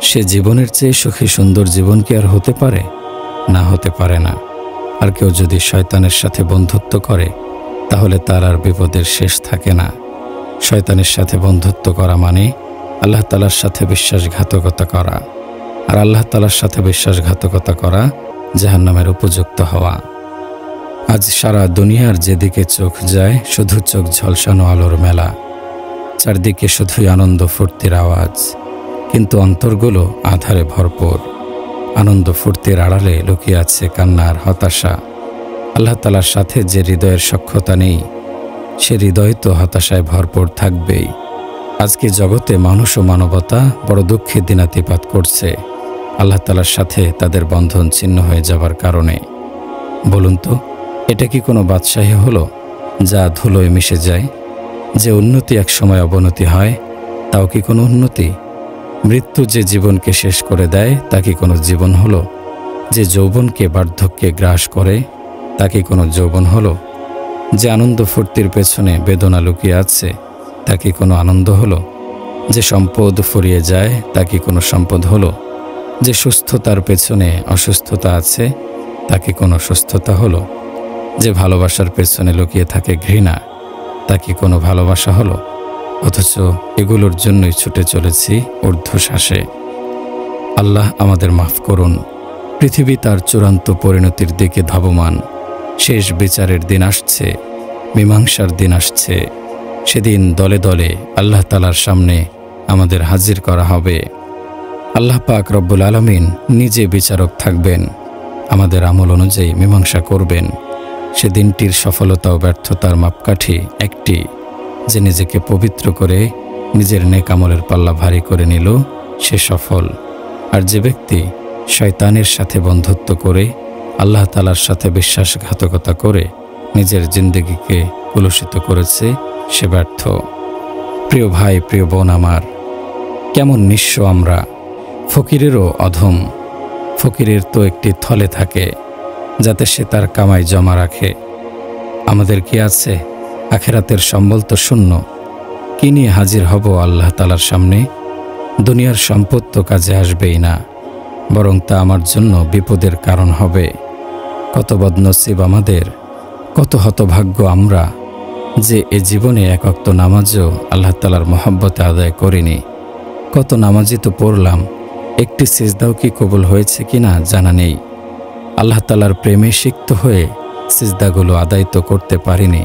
সে জীবনের চেয়ে সুখী সুন্দর জীবন কি আর হতে পারে? না, হতে পারে না। আর কেউ যদি শয়তানের সাথে বন্ধুত্ব করে, তাহলে তার আর বিপদের শেষ থাকে না। শয়তানের সাথে বন্ধুত্ব করা মানে আল্লাহ তাআলার সাথে বিশ্বাসঘাতকতা করা, আর আল্লাহ তাআলার সাথে বিশ্বাসঘাতকতা করা জাহান্নামের উপযুক্ত হওয়া। আজ সারা দুনিয়ার যেদিকে চোখ যায়, শুধু চোখ ঝলসানো আলোর মেলা। চারদিকে শুধুই আনন্দ ফুর্তির আওয়াজ, কিন্তু অন্তরগুলো আধারে ভরপুর। আনন্দ ফুর্তির আড়ালে লুকিয়ে আছে কান্নার হতাশা। আল্লাহ তাআলার সাথে যে হৃদয়ের সখ্যতা নেই, সে হৃদয় তো হতাশায় ভরপুর থাকবেই। আজকে জগতে মানুষ ও মানবতা বড় দুঃখে দিনাতিপাত করছে আল্লাহ তাআলার সাথে তাদের বন্ধন ছিন্ন হয়ে যাবার কারণে। বলুন তো, এটা কি কোনো বাদশাহী হলো যা ধুলোয় মিশে যায়? যে উন্নতি একসময় অবনতি হয়, তাও কি কোনো উন্নতি? মৃত্যু যে জীবনকে শেষ করে দেয়, তা কি কোনো জীবন হলো? যে যৌবনকে বার্ধক্যে গ্রাস করে, তা কি কোনো যৌবন হলো? যে আনন্দ ফুর্তির পেছনে বেদনা লুকিয়ে আছে, তা কি কোনো আনন্দ হলো? যে সম্পদ ফুরিয়ে যায়, তা কি কোনো সম্পদ হলো? যে সুস্থতার পেছনে অসুস্থতা আছে, তা কি কোনো সুস্থতা হলো? যে ভালোবাসার পেছনে লুকিয়ে থাকে ঘৃণা, তা কি কোনো ভালোবাসা হলো? অথচ এগুলোর জন্যই ছুটে চলেছি ঊর্ধ্বশ্বাসে। আল্লাহ আমাদের মাফ করুন। পৃথিবী তার চূড়ান্ত পরিণতির দিকে ধাবমান। শেষ বিচারের দিন আসছে, মীমাংসার দিন আসছে। সেদিন দলে দলে আল্লাহ তাআলার সামনে আমাদের হাজির করা হবে। আল্লাহ পাক রব্বুল আলামিন নিজে বিচারক থাকবেন, আমাদের আমল অনুযায়ী মীমাংসা করবেন। সেদিনটির সফলতা ও ব্যর্থতার মাপকাঠি একটি, যে নিজেকে পবিত্র করে নিজের নেক আমলের পাল্লা ভারী করে নিল, সে সফল। আর যে ব্যক্তি শয়তানের সাথে বন্ধুত্ব করে আল্লাহ তাআলার সাথে বিশ্বাসঘাতকতা করে নিজের জিন্দেগিকে কলুষিত করেছে, সে ব্যর্থ। প্রিয় ভাই, প্রিয় বোন আমার, কেমন নিঃস্ব আমরা! ফকিরেরও অধম। ফকিরের তো একটি থলে থাকে, যাতে সে তার কামাই জমা রাখে। আমাদের কি আছে? আখিরাতের সম্বল তো শূন্য। কি নিয়ে হাজির হব আল্লাহ তাআলার সামনে? দুনিয়ার সম্পদ তো কাজে আসবেই না, বরং তা আমার জন্য বিপদের কারণ হবে। কত বদনসিব আমাদের, কত হতভাগ্য আমরা যে এ জীবনে এক ওয়াক্ত নামাজও আল্লাহ তাআলার মহব্বতে আদায় করিনি। কত নামাজি তো পড়লাম, একটি সিজদাও কি কবুল হয়েছে কিনা জানা নেই। আল্লাহ তাআলার প্রেমে সিক্ত হয়ে সিজদাগুলো আদায় তো করতে পারিনি।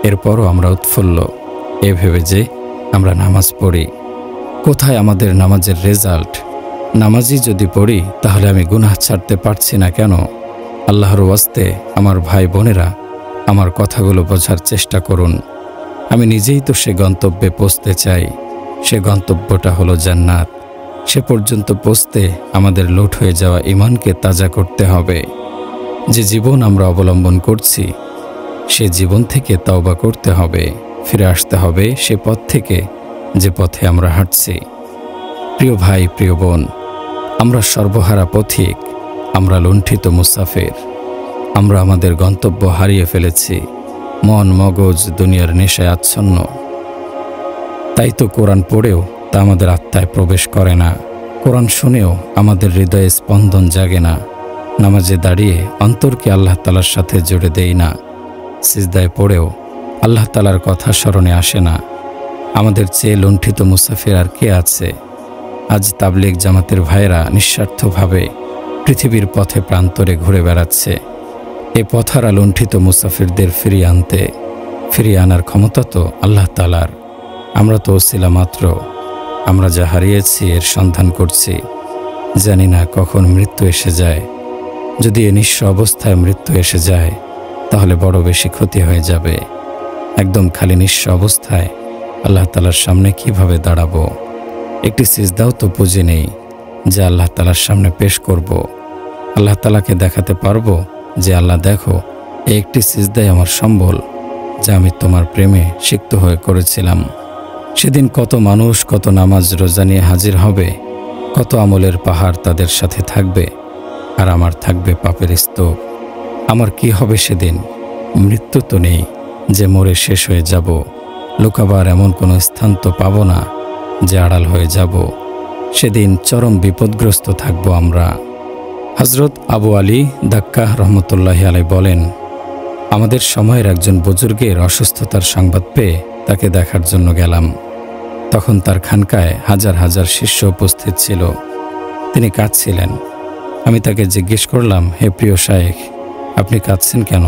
এরপরও আমরা উৎফুল্ল এ ভেবে যে আমরা নামাজ পড়ি। কোথায় আমাদের নামাজের রেজাল্ট? নামাজই যদি পড়ি, তাহলে আমি গুনাহ ছাড়তে পারছি না কেন? আল্লাহর ওয়াস্তে আমার ভাই বোনেরা, আমার কথাগুলো বোঝার চেষ্টা করুন। আমি নিজেই তো সে গন্তব্যে পৌঁছতে চাই। সে গন্তব্যটা হলো জান্নাত। সে পর্যন্ত পৌঁছতে আমাদের লুট হয়ে যাওয়া ঈমানকে তাজা করতে হবে। যে জীবন আমরা অবলম্বন করছি, সে জীবন থেকে তওবা করতে হবে, ফিরে আসতে হবে সে পথ থেকে যে পথে আমরা হাঁটছি। প্রিয় ভাই, প্রিয় বোন, আমরা সর্বহারা পথিক, আমরা লুণ্ঠিত মুসাফির। আমরা আমাদের গন্তব্য হারিয়ে ফেলেছি। মন মগজ দুনিয়ার নেশায় আচ্ছন্ন। তাই তো কোরআন পড়েও তা আমাদের আত্মায় প্রবেশ করে না, কোরআন শুনেও আমাদের হৃদয়ে স্পন্দন জাগে না, নামাজে দাঁড়িয়ে অন্তরকে আল্লাহ তাআলার সাথে জুড়ে দেই না, সিজদায় পড়েও আল্লাহ তাআলার কথা স্মরণে আসে না। আমাদের চেয়ে লুণ্ঠিত মুসাফির আর কে আছে? আজ তাবলীগ জামাতের ভাইয়েরা নিঃস্বার্থভাবে পৃথিবীর পথে প্রান্তরে ঘুরে বেড়াচ্ছে। এ পথহারা লুণ্ঠিত মুসাফিরদের ফিরিয়ে আনার ক্ষমতা তো আল্লাহ তাআলার। আমরা তো ওসিলা মাত্র। আমরা যা হারিয়েছি এর সন্ধান করছি, জানি না কখন মৃত্যু এসে যায়। যদি এ নিঃস্ব অবস্থায় মৃত্যু এসে যায় তাহলে বড় বেশি ক্ষতি হয়ে যাবে। একদম খালি নিঃস্ব অবস্থায় আল্লাহ তাআলার সামনে কিভাবে দাঁড়াবো? একটি সিজদাও তো পুঁজি নেই যে আল্লাহ তাআলার সামনে পেশ করব। আল্লাহ তাআলাকে দেখাতে পারবো যে আল্লাহ দেখো, এই একটি সিজদাই আমার সম্বল, যা আমি তোমার প্রেমে সিক্ত হয়ে করেছিলাম। সেদিন কত মানুষ কত নামাজ রোজা নিয়ে হাজির হবে, কত আমলের পাহাড় তাদের সাথে থাকবে, আর আমার থাকবে পাপের স্তূপ। আমার কি হবে সেদিন? মৃত্যু তো নেই যে মরে শেষ হয়ে যাব। লুকাবার এমন কোনো স্থান তো পাব না যে আড়াল হয়ে যাব। সেদিন চরম বিপদগ্রস্ত থাকব আমরা। হযরত আবু আলী দাক্কাহ রহমতুল্লাহি আলাইহি বলেন, আমাদের সময়ের একজন বুজুর্গের অসুস্থতার সংবাদ পেয়ে তাকে দেখার জন্য গেলাম। তখন তার খানকায় হাজার হাজার শিষ্য উপস্থিত ছিল। তিনি কাঁদছিলেন। আমি তাকে জিজ্ঞেস করলাম, হে প্রিয় শায়েখ, আপনি কাঁদছেন কেন?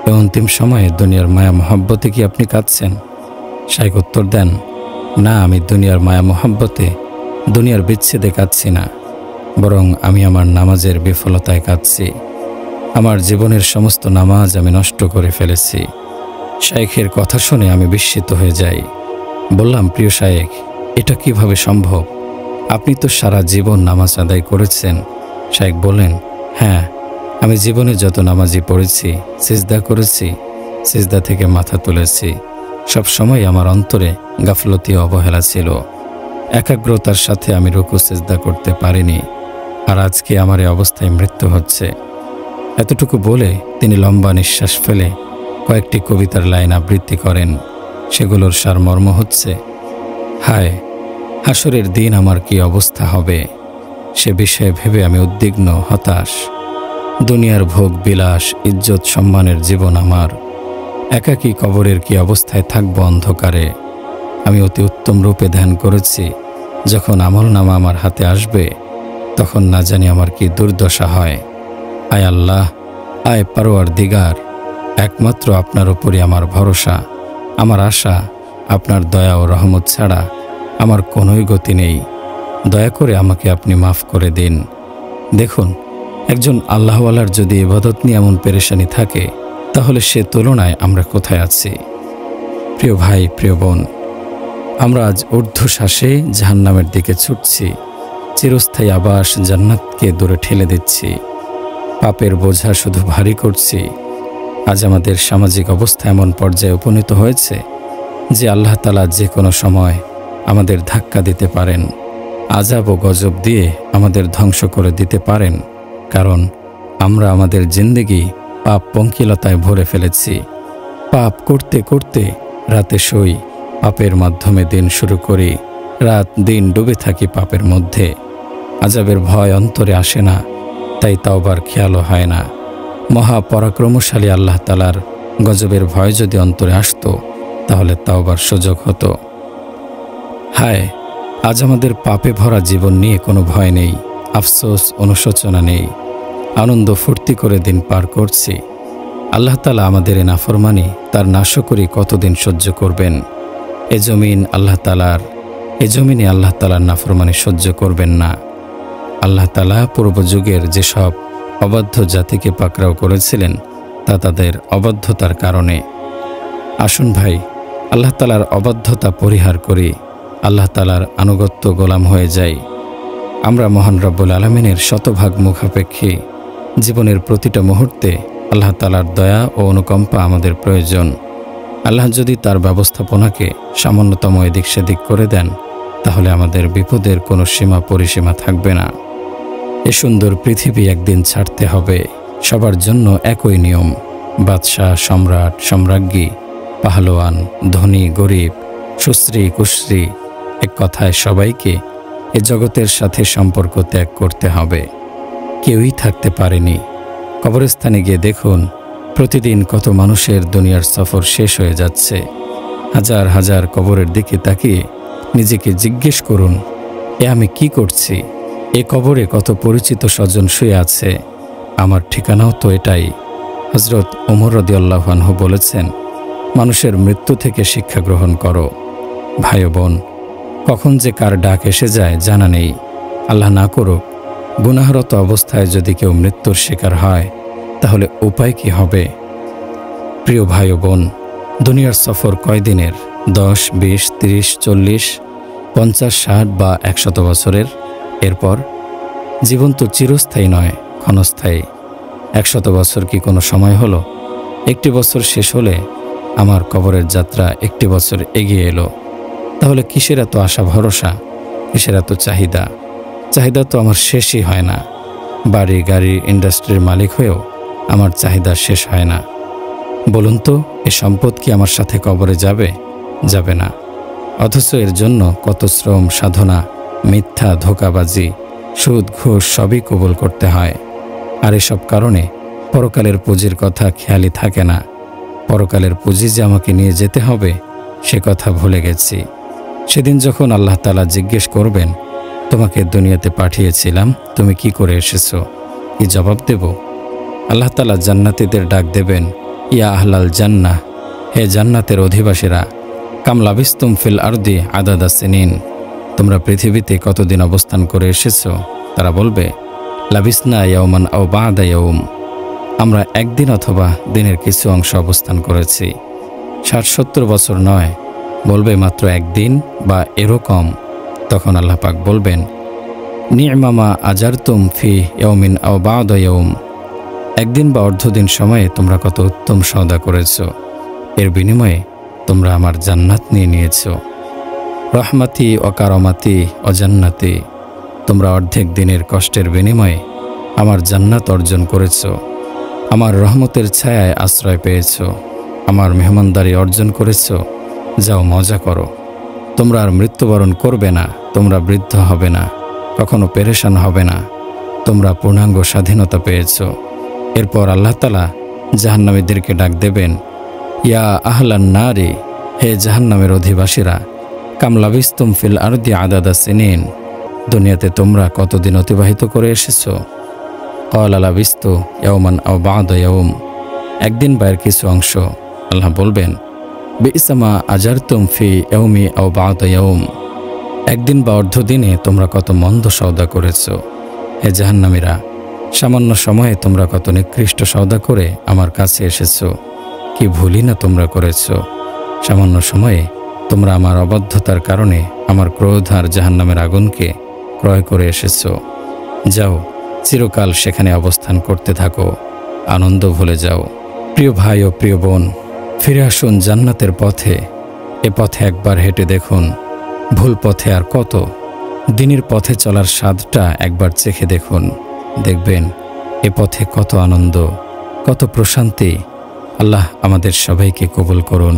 এই অন্তিম সময়ে দুনিয়ার মায়া মহব্বতে কি আপনি কাঁদছেন? শায়েখ উত্তর দেন, না, আমি দুনিয়ার মায়া মহব্বতে, দুনিয়ার বিচ্ছেদে কাঁদছি না, বরং আমি আমার নামাজের বিফলতায় কাঁদছি। আমার জীবনের সমস্ত নামাজ আমি নষ্ট করে ফেলেছি। শায়েখের কথা শুনে আমি বিস্মিত হয়ে যাই। বললাম, প্রিয় শায়েখ, এটা কিভাবে সম্ভব? আপনি তো সারা জীবন নামাজ আদায় করেছেন। শায়েখ বললেন, হ্যাঁ, আমি জীবনে যত নামাজই পড়েছি, সিজদা করেছি, সিজদা থেকে মাথা তুলেছি, সব সময় আমার অন্তরে গাফলতি অবহেলা ছিল। একাগ্রতার সাথে আমি রুকু সিজদা করতে পারিনি, আর আজকে আমার এই অবস্থায় মৃত্যু হচ্ছে। এতটুকু বলে তিনি লম্বা নিঃশ্বাস ফেলে কয়েকটি কবিতার লাইন আবৃত্তি করেন। সেগুলোর সারমর্ম হচ্ছে, হায়, হাসরের দিন আমার কি অবস্থা হবে, সে বিষয়ে ভেবে আমি উদ্বিগ্ন, হতাশ। দুনিয়ার ভোগ বিলাস, ইজ্জত সম্মানের জীবন আমার, একাকী কবরের কি অবস্থায় থাকবো অন্ধকারে। আমি অতি উত্তম রূপে ধ্যান করেছি, যখন আমলনামা আমার হাতে আসবে তখন না জানি আমার কি দুর্দশা হয়। আয় আল্লাহ, আয় পরওয়ারদিগার, একমাত্র আপনার উপরই আমার ভরসা, আমার আশা। আপনার দয়া ও রহমত ছাড়া আমার কোনোই গতি নেই। দয়া করে আমাকে আপনি মাফ করে দিন। দেখুন, একজন আল্লাহওয়ালার যদি ইবাদত নিয়ে এমন পেরেশানি থাকে, তাহলে সে তুলনায় আমরা কোথায় আছি? প্রিয় ভাই, প্রিয় বোন, আমরা আজ ঊর্ধ্বশ্বাসে জাহান্নামের দিকে ছুটছি। চিরস্থায়ী আবাস জান্নাতকে দূরে ঠেলে দিচ্ছি। পাপের বোঝা শুধু ভারী করছি। আজ আমাদের সামাজিক অবস্থা এমন পর্যায়ে উপনীত হয়েছে যে আল্লাহ তাআলা যে কোনো সময় আমাদের ধাক্কা দিতে পারেন, আযাব ও গজব দিয়ে আমাদের ধ্বংস করে দিতে পারেন। কারণ আমরা আমাদের জিন্দেগি পাপ পঙ্কিলতায় ভরে ফেলেছি। পাপ করতে করতে রাতে শুই, পাপের মাধ্যমে দিন শুরু করি, রাত দিন ডুবে থাকি পাপের মধ্যে। আযাবের ভয় অন্তরে আসে না, তাই তাওবার খেয়ালও হয় না। মহাপরাক্রমশালী আল্লাহ তাআলার গজবের ভয় যদি অন্তরে আসতো, তাহলে তাওবার সুযোগ হতো। হায়, আজ আমাদের পাপে ভরা জীবন নিয়ে কোনো ভয় নেই, আফসোস অনুশোচনা নেই, আনন্দ ফুর্তি করে দিন পার করছি। আল্লাহ তাআলা আমাদের এ নাফরমানি, তার নাশকরি কতদিন সহ্য করবেন? এ জমিনে আল্লাহ তাআলার নাফরমানি সহ্য করবেন না। আল্লাহ তাআলা পূর্ব যুগের যেসব অবাধ্য জাতিকে পাকড়াও করেছিলেন, তা তাদের অবাধ্যতার কারণে। আসুন ভাই, আল্লাহ তাআলার অবাধ্যতা পরিহার করি, আল্লাহ তাআলার আনুগত্য গোলাম হয়ে যাই। আমরা মহান রব্বুল আলামিনের শতভাগ মুখাপেক্ষী। জীবনের প্রতিটা মুহূর্তে আল্লাহ তাআলার দয়া ও অনুকম্পা আমাদের প্রয়োজন। আল্লাহ যদি তার ব্যবস্থাপনাকে সামান্যতম এদিক সেদিক করে দেন, তাহলে আমাদের বিপদের কোনো সীমা পরিসীমা থাকবে না। এ সুন্দর পৃথিবী একদিন ছাড়তে হবে। সবার জন্য একই নিয়ম। বাদশাহ, সম্রাট, সম্রাজ্ঞী, পাহলোয়ান, ধনী, গরিব, সুশ্রী কুশ্রী, এক কথায় সবাইকে এ জগতের সাথে সম্পর্ক ত্যাগ করতে হবে। কেউই থাকতে পারেনি। কবরস্থানে গিয়ে দেখুন প্রতিদিন কত মানুষের দুনিয়ার সফর শেষ হয়ে যাচ্ছে। হাজার হাজার কবরের দিকে তাকিয়ে নিজেকে জিজ্ঞেস করুন, এ আমি কি করছি? এ কবরে কত পরিচিত স্বজন শুয়ে আছে, আমার ঠিকানাও তো এটাই। হযরত ওমর রাদিয়াল্লাহু আনহু বলেছেন, মানুষের মৃত্যু থেকে শিক্ষা গ্রহণ করো। ভাই বোন, কখন যে কার ডাক এসে যায় জানা নেই। আল্লাহ না করুক গুনাহরত অবস্থায় যদি কেউ মৃত্যুর শিকার হয়, তাহলে উপায় কি হবে? প্রিয় ভাই বোন, দুনিয়ার সফর কয়দিনের? 10, 20, 30, 40, 50, 60 বা 100 বছরের? এরপর? জীবন তো চিরস্থায়ী নয়, ক্ষণস্থায়ী। 100 বছর কি কোনো সময় হলো? একটি বছর শেষ হলে আমার কবরের যাত্রা একটি বছর এগিয়ে এলো। তাহলে কিসের এত আশা ভরসা? কিসের এত চাহিদা? চাহিদা তো আমার শেষই হয় না। বাড়ি গাড়ি ইন্ডাস্ট্রির মালিক হয়েও আমার চাহিদা শেষ হয় না। বলুন তো, এ সম্পদ কি আমার সাথে কবরে যাবে? যাবে না। অথচ এর জন্য কত শ্রম, সাধনা, মিথ্যা, ধোঁকাবাজি, সুদ, ঘুষ সবই কবুল করতে হয়। আর এসব কারণে পরকালের পুঁজির কথা খেয়ালই থাকে না। পরকালের পুঁজি যে আমাকে নিয়ে যেতে হবে সে কথা ভুলে গেছি। সেদিন যখন আল্লাহ তাআলা জিজ্ঞেস করবেন, তোমাকে দুনিয়াতে পাঠিয়েছিলাম, তুমি কি করে এসেছো? কি জবাব দেব? আল্লাহ তাআলা জান্নাতীদের ডাক দেবেন, ইয়া আহলাল জান্নাহ, হে জান্নাতের অধিবাসীরা, কাম লাবিস্তুম ফিল আরদি আদাদা সিনিন, তোমরা পৃথিবীতে কতদিন অবস্থান করে এসেছো? তারা বলবে, লাবিসনা ইয়াওমান আও বা'দা ইয়াওম, আমরা একদিন অথবা দিনের কিছু অংশ অবস্থান করেছি। 60-70 বছর নয়, বলবে মাত্র একদিন বা এরও কম। তখন আল্লাহ পাক বলবেন, নি'মা মা আজারতুম ফি ইয়াওমিন আও বা'দা ইয়াওম, একদিন বা অর্ধদিন সময়ে তোমরা কত উত্তম সওদা করেছো, এর বিনিময়ে তোমরা আমার জান্নাত নিয়ে নিয়েছো। রহমাতি ও কারামাতি ও জান্নাতি, তোমরা অর্ধেক দিনের কষ্টের বিনিময়ে আমার জান্নাত অর্জন করেছো। আমার রহমতের ছায়ায় আশ্রয় পেয়েছো, আমার মেহমানদারি অর্জন করেছো। যাও মজা করো। তোমরা আর মৃত্যুবরণ করবে না, তোমরা বৃদ্ধ হবে না, কখনো পেরেশান হবে না, তোমরা পূর্ণাঙ্গ স্বাধীনতা পেয়েছো। এরপর আল্লাহ তাআলা জাহান্নামীদেরকে ডাক দেবেন, ইয়া আহলান নারি, হে জাহান্নামের অধিবাসীরা, কাম লাবিস্তুম ফিল আরদি আদাদা সিনিন, দুনিয়াতে তোমরা কতদিন অতিবাহিত করে এসেছো? ক্বালা লাবিস্তু ইয়াওমান আও বা'দা ইয়াওম, একদিন বা এর কিছু অংশ। আল্লাহ বলবেন, বি'সা মা আজারতুম ফি ইয়াওমি আও বা'দা ইয়াওম, একদিন বা অর্ধদিনে তোমরা কত মন্দ সওদা করেছো। হে জাহান্নামীরা, সামান্য সময়ে তোমরা কত নিকৃষ্ট সওদা করে আমার কাছে এসেছো। কি ভুলই না তোমরা করেছো। সামান্য সময়ে তোমরা আমার অবাধ্যতার কারণে আমার ক্রোধ আর জাহান্নামের আগুনকে ক্রয় করে এসেছো। যাও, চিরকাল সেখানে অবস্থান করতে থাকো, আনন্দ ভুলে যাও। প্রিয় ভাই ও প্রিয় বোন, ফিরে আসুন জান্নাতের পথে। এ পথে একবার হেঁটে দেখুন, ভুল পথে আর কত। দিনের পথে চলার স্বাদটা একবার চেখে দেখুন, দেখবেন এ পথে কত আনন্দ, কত প্রশান্তি। আল্লাহ আমাদের সবাইকে কবুল করুন,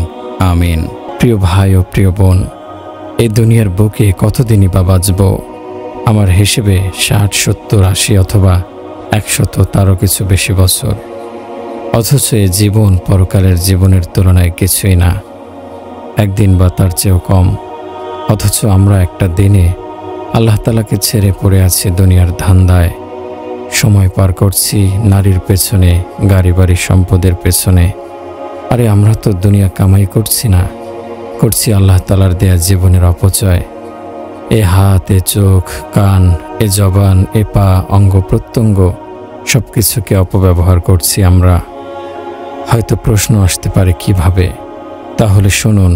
আমিন। প্রিয় ভাই ও প্রিয় বোন, এই দুনিয়ার বুকে কতদিনই বা বাঁচব? আমার হিসেবে 60, 70, 80 অথবা 100, তারও কিছু বেশি বছর। অথচ এ জীবন পরকালের জীবনের তুলনায় কিছুই না, একদিন বা তার চেয়েও কম। অথচ আমরা একটা দিনে আল্লাহ তাআলাকে ছেড়ে পড়ে আছি দুনিয়ার ধান্দায়, সময় পার করছি নারীর পেছনে, গাড়ি বাড়ি সম্পদের পেছনে। আরে আমরা তো দুনিয়া কামাই করছি না, করছি আল্লাহ তাআলার দেয়া জীবনের অপচয়। এ হাত, এ চোখ, কান, এ জবান, এ পা, অঙ্গ প্রত্যঙ্গ সব কিছুকে অপব্যবহার করছি আমরা। হয়তো প্রশ্ন আসতে পারে কিভাবে? তাহলে শুনুন,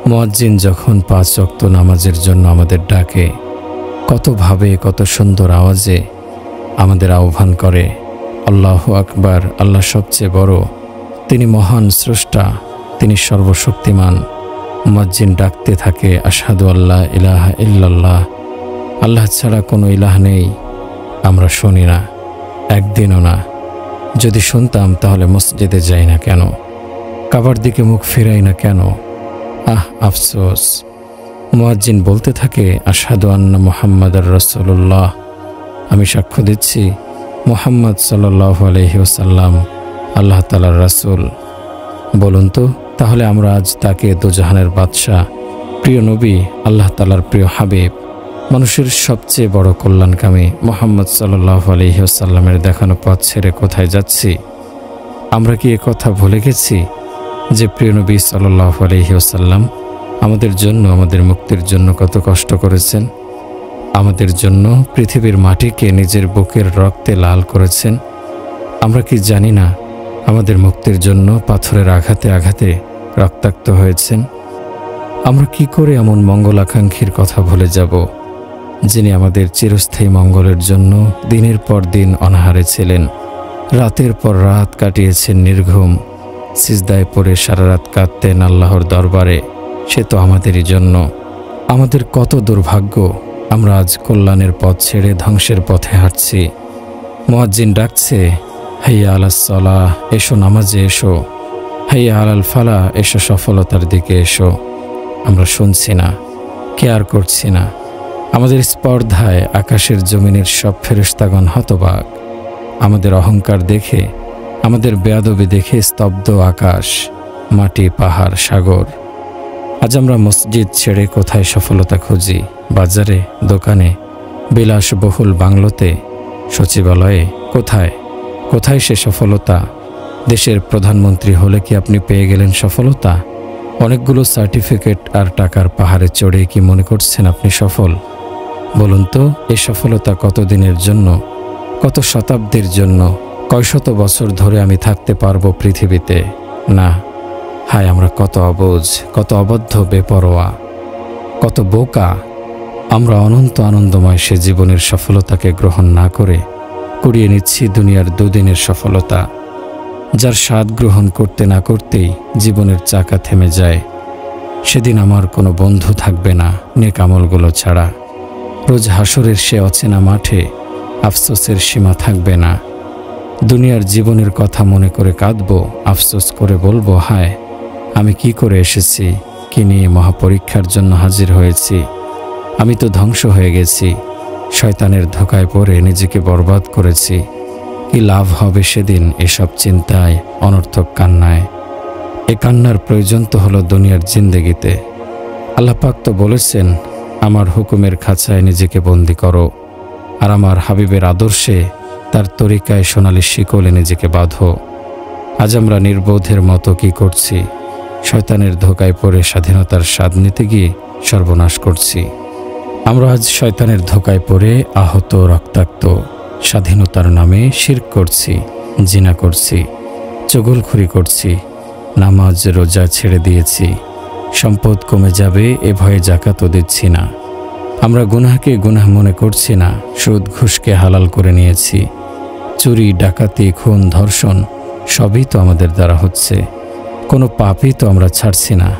মুয়াজ্জিন যখন 5 ওয়াক্ত নামাজের জন্য আমাদের ডাকে, কতভাবে, কত সুন্দর আওয়াজে আমাদের আহ্বান করে, আল্লাহু আকবার, আল্লাহ সবচেয়ে বড়, তিনি মহান স্রষ্টা, তিনি সর্বশক্তিমান। মুয়াজ্জিন ডাকতে থাকে, আশহাদু আল্লা ইলাহা ইল্লাল্লাহ, আল্লাহ ছাড়া কোনো ইলাহ নেই। আমরা শুনি না, একদিনও না। যদি শুনতাম তাহলে মসজিদে যাই না কেন? কাবার দিকে মুখ ফিরাই না কেন? আফসোস। মুয়াজ্জিন বলতে থাকে, আশহাদু আন্না মুহাম্মাদার রাসূলুল্লাহ, আমি সাক্ষ্য দিচ্ছি মুহাম্মদ সাল্লাল্লাহু আলাইহি ওয়াসাল্লাম আল্লাহ তাআলার রাসূল। বলুন তো, তাহলে আমরা আজ তাকে দোজাহানের বাদশাহ, প্রিয় নবী, আল্লাহ তাআলার প্রিয় হাবিব, মানুষের সবচেয়ে বড় কল্যাণকামী মুহাম্মদ সাল্লাল্লাহু আলাইহি ওয়াসাল্লামের দেখানো পথ ছেড়ে কোথায় যাচ্ছি? আমরা কি কথা ভুলে গেছি যে প্রিয় নবী সাল্লাল্লাহু আলাইহি ওয়াসাল্লাম আমাদের জন্য, আমাদের মুক্তির জন্য কত কষ্ট করেছেন? আমাদের জন্য পৃথিবীর মাটিকে নিজের বুকের রক্তে লাল করেছেন। আমরা কি জানি না আমাদের মুক্তির জন্য পাথরের আঘাতে আঘাতে রক্তাক্ত হয়েছেন? আমরা কি করে এমন মঙ্গলাকাঙ্ক্ষীর কথা ভুলে যাব, যিনি আমাদের চিরস্থায়ী মঙ্গলের জন্য দিনের পর দিন অনাহারে ছিলেন, রাতের পর রাত কাটিয়েছেন নির্ঘুম, সিজদায় পড়ে সারা রাত কাঁদতেন আল্লাহর দরবারে। সে তো আমাদেরই জন্য। আমাদের কত দুর্ভাগ্য, আমরা আজ কল্যাণের পথ ছেড়ে ধ্বংসের পথে হাঁটছি। মুয়াজ্জিন ডাকছে, হাইয়া আলাস সালাহ, এসো নামাজে এসো, হাইয়া আলাল ফালাহ, এসো সফলতার দিকে এসো। আমরা শুনছি না, কেয়ার করছি না। আমাদের স্পর্ধায় আকাশের জমিনের সব ফেরেশতাগণ হতবাক। আমাদের অহংকার দেখে, আমাদের বেয়াদবি দেখে স্তব্ধ আকাশ, মাটি, পাহাড়, সাগর। আজ আমরা মসজিদ ছেড়ে কোথায় সফলতা খুঁজি? বাজারে, দোকানে, বিলাসবহুল বাংলোতে, সচিবালয়ে। কোথায় কোথায় সে সফলতা? দেশের প্রধানমন্ত্রী হলে কি আপনি পেয়ে গেলেন সফলতা? অনেকগুলো সার্টিফিকেট আর টাকার পাহাড়ে চড়ে কি মনে করছেন আপনি সফল? বলুন তো, এই সফলতা কতদিনের জন্য, কত শতাব্দীর জন্য, কয় শত বছর ধরে আমি থাকতে পারবো পৃথিবীতে? না। হায়, আমরা কত অবুঝ, কত অবদ্ধ, বেপরোয়া, কত বোকা। আমরা অনন্ত আনন্দময় সে জীবনের সফলতাকে গ্রহণ না করে কুড়িয়ে নিচ্ছি দুনিয়ার দুদিনের সফলতা, যার স্বাদ গ্রহণ করতে না করতেই জীবনের চাকা থেমে যায়। সেদিন আমার কোনো বন্ধু থাকবে না নেক আমলগুলো ছাড়া। রোজ হাসরের সে অচেনা মাঠে আফসোসের সীমা থাকবে না। দুনিয়ার জীবনের কথা মনে করে কাঁদবো, আফসোস করে বলবো, হায় আমি কি করে এসেছি, কি নিয়ে মহাপরীক্ষার জন্য হাজির হয়েছি। আমি তো ধ্বংস হয়ে গেছি, শয়তানের ধোঁকায় পড়ে নিজেকে বরবাদ করেছি। কি লাভ হবে সেদিন এসব চিন্তায়, অনর্থক কান্নায়? এ কান্নার প্রয়োজন তো হলো দুনিয়ার জিন্দেগিতে। আল্লাহ পাক তো বলেছেন, আমার হুকুমের খাঁচায় নিজেকে বন্দি করো, আর আমার হাবিবের আদর্শে, তার তরিকায় সোনালি শিকলে নিজেকে বাঁধো। আজ আমরা নির্বোধের মতো কি করছি? শয়তানের ধোঁকায় পড়ে স্বাধীনতার স্বাদ নিতে গিয়ে সর্বনাশ করছি। আমরা আজ শয়তানের ধোঁকায় পড়ে আহত, রক্তাক্ত। স্বাধীনতার নামে শিরক করছি, জিনা করছি, চগলখুরি করছি, নামাজ রোজা ছেড়ে দিয়েছি। সম্পদ কমে যাবে এ ভয়ে জাকাতও দিচ্ছি না। আমরা গুনাহকে গুনাহ মনে করছি না, সুদ ঘুষকে হালাল করে নিয়েছি। চুরি, ডাকাতি, খুন, ধর্ষণ সবই তো আমাদের দ্বারা হচ্ছে। কোনো পাপই তো আমরা ছাড়ছি না।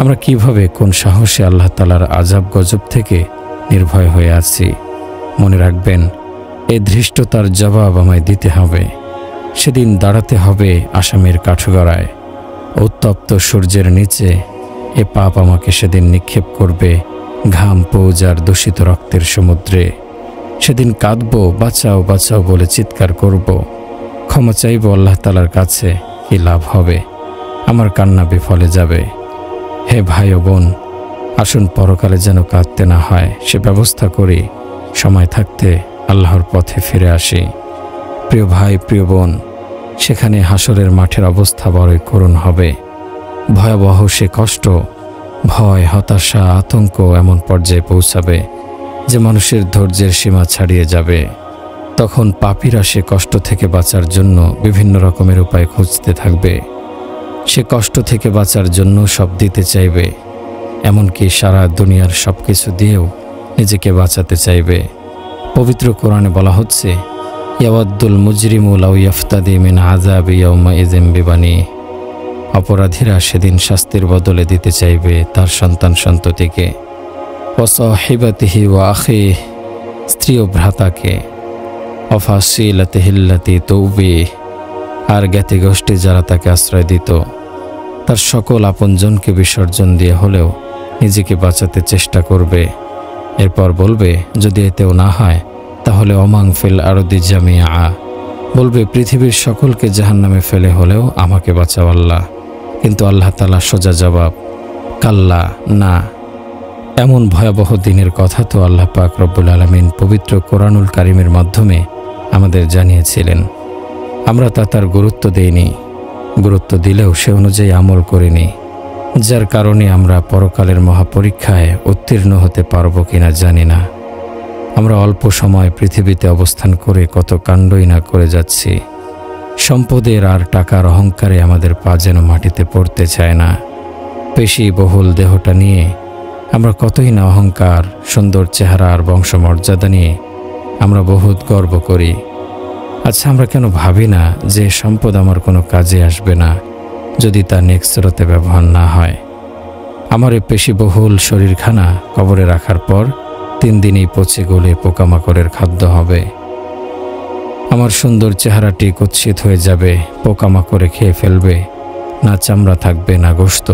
আমরা কিভাবে, কোন সাহসে আল্লাহ তাআলার আযাব গজব থেকে নির্ভয় হয়ে আছি? মনে রাখবেন, এই ধৃষ্টতার জবাব আমায় দিতে হবে। সেদিন দাঁড়াতে হবে আসামির কাঠগড়ায়। উত্তপ্ত সূর্যের নিচে এ পাপ আমাকে সেদিন নিক্ষেপ করবে ঘাম, পৌজ আর দূষিত রক্তের সমুদ্রে। সেদিন কাঁদবো, বাঁচাও বাঁচাও বলে চিৎকার করব, ক্ষমা চাইব আল্লাহ তাআলার কাছে। কি লাভ হবে? আমার কান্না বিফলে যাবে। হে ভাই ও বোন, আসুন পরকালে যেন কাঁদতে না হয় সে ব্যবস্থা করি। সময় থাকতে আল্লাহর পথে ফিরে আসি। প্রিয় ভাই, প্রিয় বোন, সেখানে হাসরের মাঠের অবস্থা বড়ই করুণ হবে। ভয়াবহ সে কষ্ট, ভয়, হতাশা, আতঙ্ক এমন পর্যায়ে পৌঁছাবে যে মানুষের ধৈর্যের সীমা ছাড়িয়ে যাবে। তখন পাপীরা সে কষ্ট থেকে বাঁচার জন্য বিভিন্ন রকমের উপায় খুঁজতে থাকবে। সে কষ্ট থেকে বাঁচার জন্য সব দিতে চাইবে, এমনকি সারা দুনিয়ার সব কিছু দিয়েও নিজেকে বাঁচাতে চাইবে। পবিত্র কোরআনে বলা হচ্ছে, ইয়াওয়াদ্দুল মুজরিমু লাউ ইয়াফতাদি মিন আযাবি ইয়াউমাইযিন বিবানিহি। অপরাধীরা সেদিন শাস্তির বদলে দিতে চাইবে তার সন্তান সন্ততিকে। ওয়া সাহিবাতিহি ওয়া আখিহি, স্ত্রী ও ভ্রাতাকে। ওয়া ফাসিলাতিহি আল্লাতী তুবি, আর জ্ঞাতি গোষ্ঠী যারা তাকে আশ্রয় দিত। তার সকল আপনজনকে বিসর্জন দিয়ে হলেও নিজেকে বাঁচাতে চেষ্টা করবে। এরপর বলবে, যদি এতেও না হয় তাহলে অমাং ফিল আরদি জামিয়া, বলবে পৃথিবীর সকলকে জাহান্নামে ফেলে হলেও আমাকে বাঁচাও আল্লাহ। কিন্তু আল্লাহ তাআলা সোজা জবাব, কাল্লা, না। এমন ভয়াবহ দিনের কথা তো আল্লাহ পাক রব্বুল আলামিন পবিত্র কোরআনুল কারীমের মাধ্যমে আমাদের জানিয়েছিলেন। আমরা তার গুরুত্ব দেইনি, গুরুত্ব দিলেও সে অনুযায়ী আমল করিনি, যার কারণে আমরা পরকালের মহাপরীক্ষায় উত্তীর্ণ হতে পারব কিনা জানি না। আমরা অল্প সময় পৃথিবীতে অবস্থান করে কত কাণ্ডই না করে যাচ্ছি। সম্পদের আর টাকার অহংকারে আমাদের পা যেন মাটিতে পড়তে চায় না। পেশি বহুল দেহটা নিয়ে আমরা কতই না অহংকার, সুন্দর চেহারা আর বংশমর্যাদা নিয়ে আমরা বহুত গর্ব করি। আচ্ছা, আমরা কেন ভাবি না যে সম্পদ আমার কোনো কাজে আসবে না যদি তা নেক্সট স্রোতে ব্যবহার না হয়? আমার এই পেশিবহুল শরীরখানা কবরে রাখার পর 3 দিনেই পচে গলে পোকামাকড়ের খাদ্য হবে। আমার সুন্দর চেহারাটি কুৎসিত হয়ে যাবে, পোকামাকড়ে খেয়ে ফেলবে, না চামড়া থাকবে না গোশত।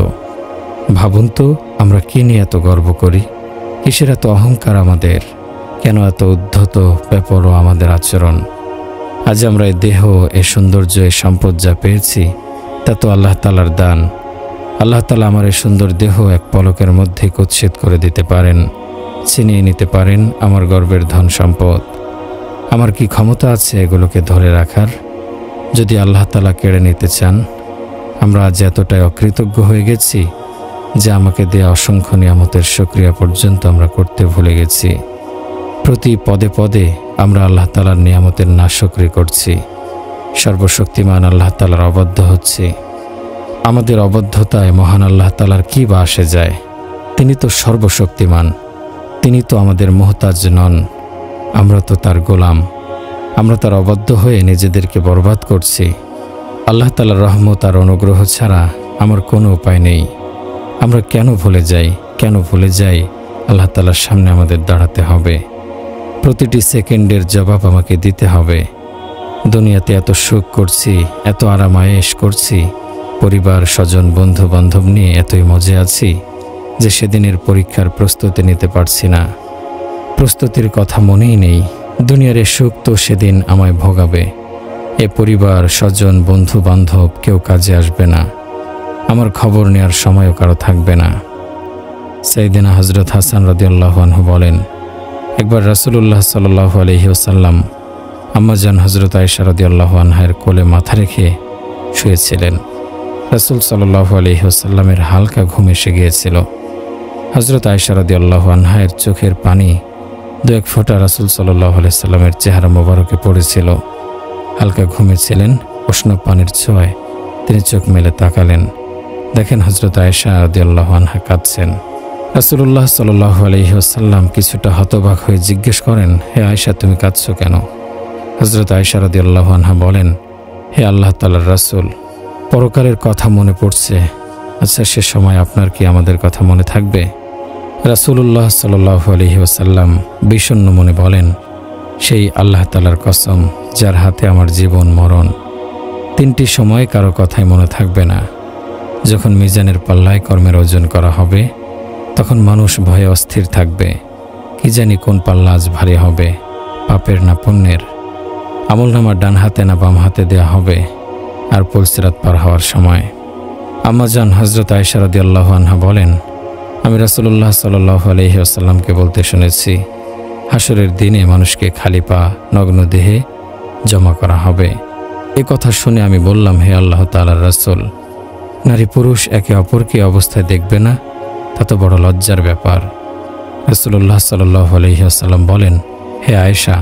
ভাবুন তো, আমরা কি নিয়ে এত গর্ব করি? কিসের এত অহংকার আমাদের? কেন এত উদ্ধত বেপরোয়া আমাদের আচরণ? আজ আমরা এই দেহ, এ সৌন্দর্য, এ সম্পদ যা পেয়েছি তা তো আল্লাহ তাআলার দান। আল্লাহ তাআলা আমার এই সুন্দর দেহ এক পলকের মধ্যে কুৎসিত করে দিতে পারেন, ছিনিয়ে নিতে পারেন আমার গর্বের ধন সম্পদ। আমার কি ক্ষমতা আছে এগুলোকে ধরে রাখার? যদি আল্লাহ তাআলা কেড়ে নিতে চান, আমরা আজ এতটাই অকৃতজ্ঞ হয়ে গেছি যে আমাকে দেয়া অসংখ্য নিয়ামতের শুকরিয়া পর্যন্ত আমরা করতে ভুলে গেছি। প্রতি পদে পদে আমরা আল্লাহ তাআলার নিয়ামতের নাশকরি করছি, সর্বশক্তিমান আল্লাহ তাআলার অবাধ্য হচ্ছি। আমাদের অবাধ্যতায় মহান আল্লাহ তাআলার কি বা আসে যায়? তিনি তো সর্বশক্তিমান, তিনি তো আমাদের মুহতাজ নন। আমরা তো তার গোলাম। আমরা তার অবাধ্য হয়ে নিজেদেরকে বরবাদ করছি। আল্লাহ তাআলার রহমত আর অনুগ্রহ ছাড়া আমার কোনো উপায় নেই। আমরা কেন ভুলে যাই আল্লাহ তাআলার সামনে আমাদের দাঁড়াতে হবে। প্রতিটি সেকেন্ডের জবাব আমাকে দিতে হবে। দুনিয়াতে এত সুখ করছি, এত আরাম আয়েশ করছি, পরিবার, স্বজন, বন্ধু বান্ধব নিয়ে এতই মজে আছি যে সেদিনের পরীক্ষার প্রস্তুতি নিতে পারছি না। প্রস্তুতির কথা মনেই নেই। দুনিয়ার এই সুখ তো সেদিন আমায় ভোগাবে। এ পরিবার, স্বজন, বন্ধু বান্ধব কেউ কাজে আসবে না। আমার খবর নেওয়ার সময়ও কারো থাকবে না। সাইয়েদনা হযরত হাসান রাদিয়াল্লাহু আনহু বলেন, একবার রাসূলুল্লাহ সাল্লাল্লাহু আলাইহি ওয়াসাল্লাম আম্মাজান হযরত আয়েশা রাদিয়াল্লাহু আনহার কোলে মাথা রেখে শুয়েছিলেন। রাসূল সাল্লাল্লাহু আলাইহি ওয়াসাল্লামের হালকা ঘুম এসে গিয়েছিল। হযরত আয়েশা রাদিয়াল্লাহু আনহার চোখের পানি 2-1 ফোঁটা রাসূল সাল্লাল্লাহু আলাইহি ওয়াসাল্লামের চেহারা মোবারকে পড়েছিল। হালকা ঘুমিয়েছিলেন, উষ্ণ পানির ছোঁয়ায় তিনি চোখ মেলে তাকালেন। দেখেন হযরত আয়েশা রাদিয়াল্লাহু আনহা কাঁদছেন। রাসূলুল্লাহ সাল্লাল্লাহু আলাইহি ওয়াসাল্লাম কিছুটা হতবাক হয়ে জিজ্ঞেস করেন, হে আয়েশা, তুমি কাঁদছো কেন? হযরত আয়েশা রাদিয়াল্লাহু আনহা বলেন, হে আল্লাহ তাআলার রাসূল, পরকালের কথা মনে পড়ছে। আচ্ছা, সে সময় আপনার কি আমাদের কথা মনে থাকবে? রাসূলুল্লাহ সাল্লাল্লাহু আলাইহি ওয়াসাল্লাম বিষণ্ণ মনে বলেন, সেই আল্লাহ তাআলার কসম যার হাতে আমার জীবন মরণ, 3টি সময় কারো কথাই মনে থাকবে না। যখন মিজানের পাল্লায় কর্মের ওজন করা হবে, তখন মানুষ ভয়ে অস্থির থাকবে। কি জানি কোন পাল্লা আজ ভারী হবে, পাপের না পুণ্যের? আমলনামা ডান হাতে না বাম হাতে দেয়া হবে। আর পুলসিরাত পার হওয়ার সময় আম্মাজান হযরত আয়েশা রাদিয়াল্লাহু আনহা বলেন, আমি রাসূলুল্লাহ সাল্লাল্লাহু আলাইহি ওয়াসাল্লামকে বলতে শুনেছি, হাসরের দিনে মানুষকে খালি পা নগ্ন দেহে জমা করা হবে। এ কথা শুনে আমি বললাম, হে আল্লাহ তাআলার রাসূল, নারী পুরুষ একে অপরকে অবস্থায় দেখবে না? তা তো বড় লজ্জার ব্যাপার। রাসূলুল্লাহ সাল্লাল্লাহু আলাইহি ওয়াসাল্লাম বলেন, হে আয়েশা,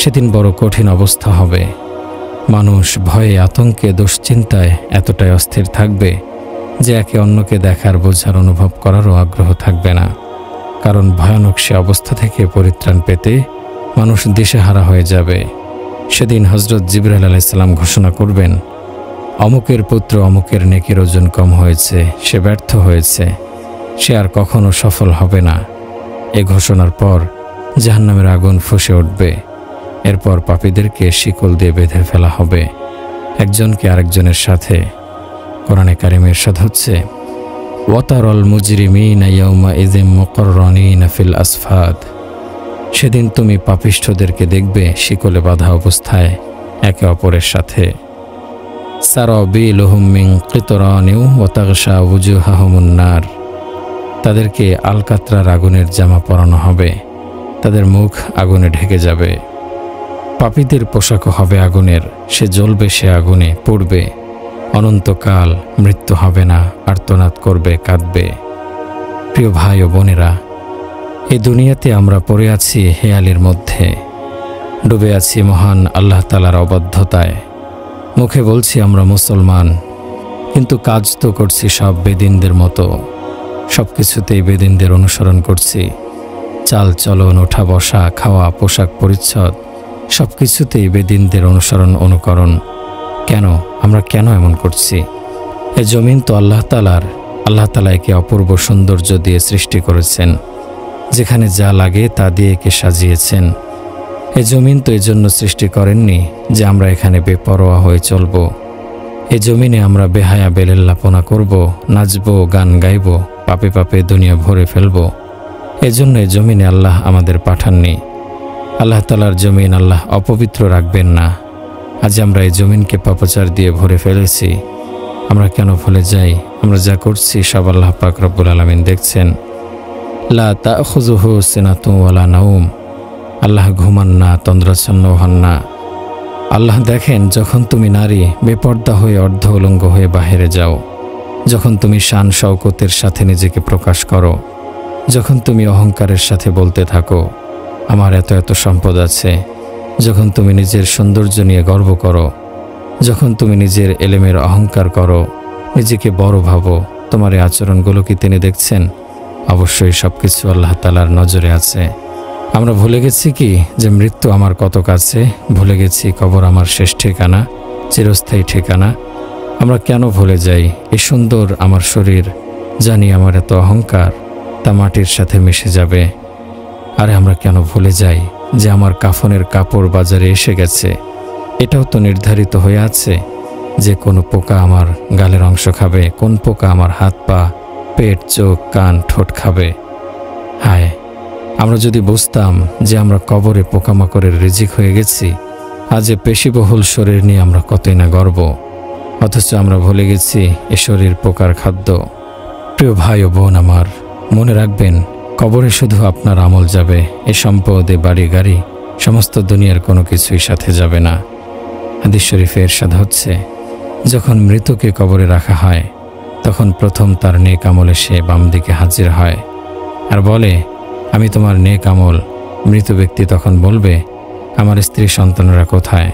সেদিন বড় কঠিন অবস্থা হবে। মানুষ ভয়ে, আতঙ্কে, দুশ্চিন্তায় এতটাই অস্থির থাকবে যে একে অন্যকে দেখার, বোঝার, অনুভব করারও আগ্রহ থাকবে না। কারণ ভয়ানক সে অবস্থা থেকে পরিত্রাণ পেতে মানুষ দিশেহারা হয়ে যাবে। সেদিন হযরত জিবরাইল আলাইহিস সালাম ঘোষণা করবেন, অমুকের পুত্র অমুকের নেকির ওজন কম হয়েছে, সে ব্যর্থ হয়েছে, সে আর কখনো সফল হবে না। এ ঘোষণার পর জাহান্নামের আগুন ফুঁসে উঠবে। এরপর পাপীদেরকে শিকল দিয়ে বেঁধে ফেলা হবে, একজনকে আরেকজনের সাথে। কোরআনে কারিমে ইরশাদ হচ্ছে, ওয়াতারাল মুজরিমিনা ইয়াওমাইযিন মুকাররানিনা ফিল আসফাদ। সেদিন তুমি পাপিষ্ঠদেরকে দেখবে শিকলে বাঁধা অবস্থায় একে অপরের সাথে। সারাবিলুহুম মিন কিতরানিন ওয়া তাগশা ওয়ুজুহাহুমুন নার। তাদেরকে আলকাতরার আগুনের জামা পরানো হবে, তাদের মুখ আগুনে ঢেকে যাবে। পাপীদের পোশাকও হবে আগুনের, সে জ্বলবে, সে আগুনে পুড়বে অনন্তকাল, মৃত্যু হবে না, আর্তনাদ করবে, কাঁদবে। প্রিয় ভাই ও বোনেরা, এই দুনিয়াতে আমরা পড়ে আছি হেয়ালির মধ্যে, ডুবে আছি মহান আল্লাহ তাআলার অবাধ্যতায়। মুখে বলছি আমরা মুসলমান, কিন্তু কাজ তো করছি সব বেদিনদের মতো। সব কিছুতেই বেদিনদের অনুসরণ করছি। চাল চলন, ওঠা বসা, খাওয়া, পোশাক পরিচ্ছদ সব কিছুতেই বেদিনদের অনুসরণ অনুকরণ। কেন? আমরা কেন এমন করছি? এ জমিন তো আল্লাহ তাআলার। আল্লাহ তাআলা একে অপূর্ব সৌন্দর্য দিয়ে সৃষ্টি করেছেন, যেখানে যা লাগে তা দিয়ে একে সাজিয়েছেন। এ জমিন তো এজন্য সৃষ্টি করেননি যে আমরা এখানে বেপরোয়া হয়ে চলব। এ জমিনে আমরা বেহায়া বেলেল্লাপনা করব, নাচব, গান গাইব, পাপে পাপে দুনিয়া ভরে ফেলব। এজন্য এ জমিনে আল্লাহ আমাদের পাঠাননি। আল্লাহ তাআলার জমিন আল্লাহ অপবিত্র রাখবেন না। আজ আমরা এই জমিনকে পাপাচার দিয়ে ভরে ফেলেছি। আমরা কেন ভুলে যাই আমরা যা করছি সব আল্লাহ পাক রব্বুল আলামিন দেখছেন। লা তাখুযুহু সিনাতুন ওয়ালা নাওম। আল্লাহ ঘুমান না, তন্দ্রাচ্ছন্ন হন না। আল্লাহ দেখেন যখন তুমি নারী বেপর্দা হয়ে অর্ধ উলঙ্গ হয়ে বাহিরে যাও, যখন তুমি শান শওকতের সাথে নিজেকে প্রকাশ করো, যখন তুমি অহংকারের সাথে বলতে থাকো আমার এত এত সম্পদ আছে, যখন তুমি নিজের সৌন্দর্য নিয়ে গর্ব করো, যখন তুমি নিজের এলেমের অহংকার করো, নিজেকে বড় ভাবো, তোমার এই আচরণগুলো কি তিনি দেখছেন? অবশ্যই সব কিছু আল্লাহ তাআলার নজরে আছে। আমরা ভুলে গেছি কি যে মৃত্যু আমার কত কাছে, ভুলে গেছি কবর আমার শেষ ঠিকানা, চিরস্থায়ী ঠিকানা। আমরা কেন ভুলে যাই এই সুন্দর আমার শরীর, জানি আমার এত অহংকার তা মাটির সাথে মিশে যাবে। আরে আমরা কেন ভুলে যাই যে আমার কাফনের কাপড় বাজারে এসে গেছে, এটাও তো নির্ধারিত হয়ে আছে যে কোনো পোকা আমার গালের অংশ খাবে, কোন পোকা আমার হাত পা, পেট, চোখ, কান, ঠোঁট খাবে। হায়, আমরা যদি বুঝতাম যে আমরা কবরে পোকামাকড়ের রিজিক হয়ে গেছি, আজ এ পেশিবহুল শরীর নিয়ে আমরা কতই না গর্ব, অথচ আমরা ভুলে গেছি এ শরীর পোকার খাদ্য। প্রিয় ভাই ও বোন আমার, মনে রাখবেন কবরে শুধু আপনার আমল যাবে, এ সম্পদ, এ বাড়ি গাড়ি সমস্ত দুনিয়ার কোনো কিছুই সাথে যাবে না। হাদিস শরীফে ইরশাদ হচ্ছে, যখন মৃতকে কবরে রাখা হয় তখন প্রথম তার নেক আমলে সে বাম দিকে হাজির হয় আর বলে, আমি তোমার নেক আমল। মৃত ব্যক্তি তখন বলবে, আমার স্ত্রী সন্তানরা কোথায়,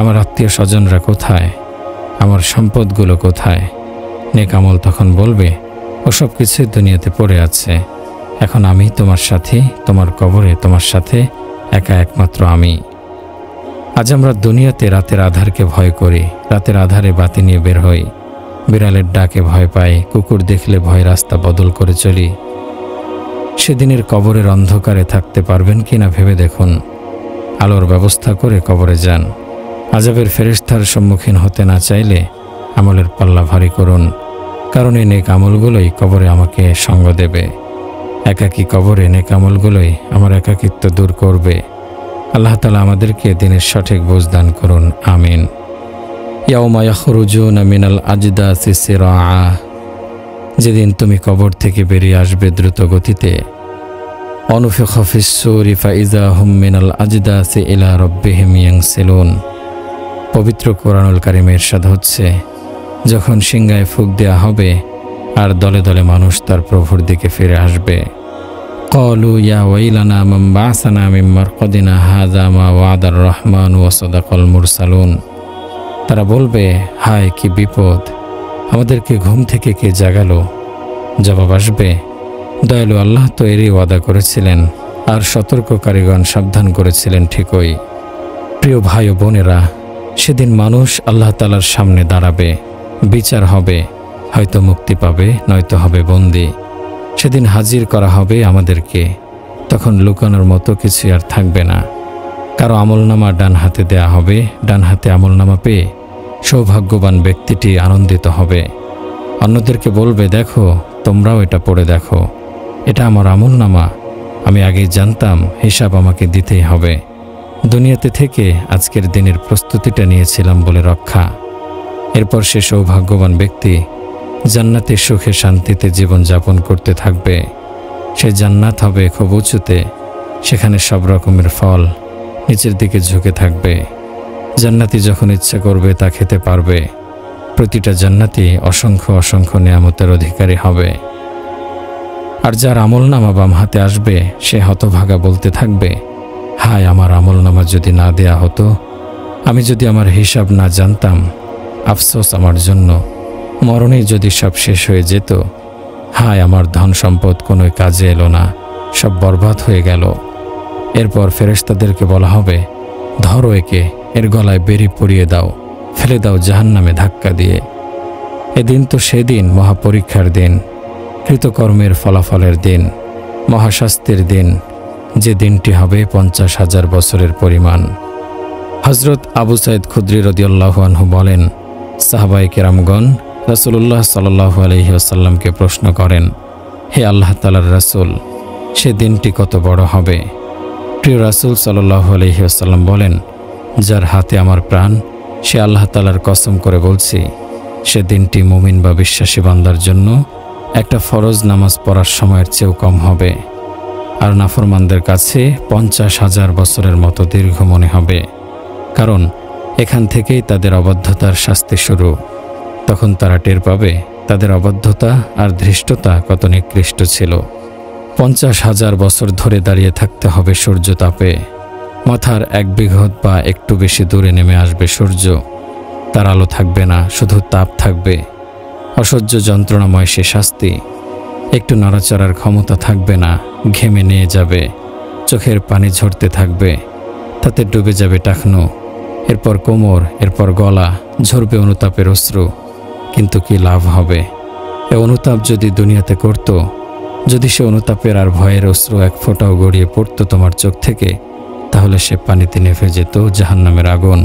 আমার আত্মীয় স্বজনরা কোথায়, আমার সম্পদগুলো কোথায়? নেক আমল তখন বলবে, ওসব কিছুই দুনিয়াতে পড়ে আছে, এখন আমি তোমার সাথী, তোমার কবরে তোমার সাথে একা একমাত্র আমি। আজ আমরা দুনিয়াতে রাতের আধারকে ভয় করি, রাতের আধারে বাতি নিয়ে বের হই, বিড়ালের ডাকে ভয় পাই, কুকুর দেখলে ভয় রাস্তা বদল করে চলি। সেদিনের কবরের অন্ধকারে থাকতে পারবেন কিনা ভেবে দেখুন। আলোর ব্যবস্থা করে কবরে যান। আযাবের ফেরেশতার সম্মুখীন হতে না চাইলে আমলের পাল্লা ভারী করুন, কারণ এই নেক আমলগুলোই কবরে আমাকে সঙ্গ দেবে। একাকী কবরে নেক আমলগুলোই আমার একাকিত্ব দূর করবে। আল্লাহ তাআলা আমাদেরকে দিনের সঠিক বুঝ দান করুন, আমিন। ইয়াউমা ইয়াখরুজুনা মিনাল আজদাসি সিরাআ। যেদিন তুমি কবর থেকে বেরিয়ে আসবে দ্রুত গতিতে। অনুফিখা ফিস-সূরি ফাইযা হুম মিনাল আজদাসি ইলা রাব্বিহিম ইয়ানসিলুন। পবিত্র কোরআনুল কারীমে ইরশাদ হচ্ছে, যখন সিংহায় ফুঁক দেয়া হবে আর দলে দলে মানুষ তার প্রভুর দিকে ফিরে আসবে। ক্বালু ইয়া ওয়াইলানা মান বা'সানা মিন মারকাদিনা হাযা মা ওয়া'দার রহমানু ওয়া সাদাকাল মুরসালুন। তারা বলবে, হায় কি বিপদ, আমাদেরকে ঘুম থেকে কে জাগালো? জবাব আসবে, দয়ালু আল্লাহ তো এরই ওয়াদা করেছিলেন আর সতর্ককারীগণ সাবধান করেছিলেন ঠিকই। প্রিয় ভাই ও বোনেরা, সেদিন মানুষ আল্লাহ তাআলার সামনে দাঁড়াবে, বিচার হবে, হয়তো মুক্তি পাবে, নয়তো হবে বন্দী। সেদিন হাজির করা হবে আমাদেরকে, তখন লুকানোর মতো কিছু আর থাকবে না। কারো আমলনামা ডান হাতে দেয়া হবে, ডান হাতে আমলনামা পেয়ে সৌভাগ্যবান ব্যক্তিটি আনন্দিত হবে। অন্যদেরকে বলবে, দেখো, তোমরাও এটা পড়ে দেখো, এটা আমার আমলনামা। আমি আগেই জানতাম হিসাব আমাকে দিতেই হবে। দুনিয়াতে থেকে আজকের দিনের প্রস্তুতিটা নিয়েছিলাম বলে রক্ষা। এরপর সে সৌভাগ্যবান ব্যক্তি জান্নাতে সুখে শান্তিতে জীবন যাপন করতে থাকবে। সে জান্নাত হবে খুব উঁচুতে, সেখানে সব রকমের ফল নিচের দিকে ঝুঁকে থাকবে। জান্নাতি যখন ইচ্ছা করবে তা খেতে পারবে। প্রতিটা জান্নাতি অসংখ্য অসংখ্য নিয়ামতের অধিকারী হবে। আর যার আমলনামা বাম হাতে আসবে সে হতভাগা বলতে থাকবে, হায়, আমার আমলনামা যদি না দেয়া হতো, আমি যদি আমার হিসাব না জানতাম, আফসোস আমার জন্য, মরণেই যদি সব শেষ হয়ে যেত, হায়, আমার ধন সম্পদ কোনো কাজে এলো না, সব বরবাদ হয়ে গেল। এরপর ফেরেশতাদেরকে বলা হবে, ধরো একে, এর গলায় বেড়ি পরিয়ে দাও, ফেলে দাও জাহান্নামে ধাক্কা দিয়ে। এদিন তো সেদিন মহাপরীক্ষার দিন, কৃতকর্মের ফলাফলের দিন, মহাশাস্তির দিন, যে দিনটি হবে 50,000 বছরের পরিমাণ। হযরত আবু সাঈদ খুদরি রাদিয়াল্লাহু আনহু বলেন, সাহাবায়ে কেরামগণ রাসূলুল্লাহ সাল্লাল্লাহু আলাইহি ওয়াসাল্লামকে প্রশ্ন করেন, হে আল্লাহ তাআলার রাসূল, সে দিনটি কত বড় হবে? প্রিয় রাসূল সাল্লাল্লাহু আলাইহি ওয়াসাল্লাম বলেন, যার হাতে আমার প্রাণ, সে আল্লাহ তাআলার কসম করে বলছি, সে দিনটি মুমিন বা বিশ্বাসী বান্দার জন্য একটা ফরজ নামাজ পড়ার সময়ের চেয়েও কম হবে। আর নাফরমানদের কাছে 50,000 বছরের মতো দীর্ঘ মনে হবে। কারণ এখান থেকেই তাদের অবাধ্যতার শাস্তি শুরু। তখন তারা টের পাবে তাদের অবাধ্যতা আর ধৃষ্টতা কত নিকৃষ্ট ছিল। 50,000 বছর ধরে দাঁড়িয়ে থাকতে হবে সূর্য তাপে। মাথার 1 বিঘত বা একটু বেশি দূরে নেমে আসবে সূর্য। তার আলো থাকবে না, শুধু তাপ থাকবে। অসহ্য যন্ত্রণাময় সে শাস্তি। একটু নড়াচড়ার ক্ষমতা থাকবে না, ঘেমে নিয়ে যাবে, চোখের পানি ঝরতে থাকবে, তাতে ডুবে যাবে টাকনু, এরপর কোমর, এরপর গলা, ঝরবে অনুতাপের অশ্রু। কিন্তু কি লাভ হবে? এ অনুতাপ যদি দুনিয়াতে করত, যদি সে অনুতাপের আর ভয়ের অশ্রু এক ফোঁটাও গড়িয়ে পড়ত তোমার চোখ থেকে, তাহলে সে পানিতে নেভে যেত জাহান্নামের আগুন।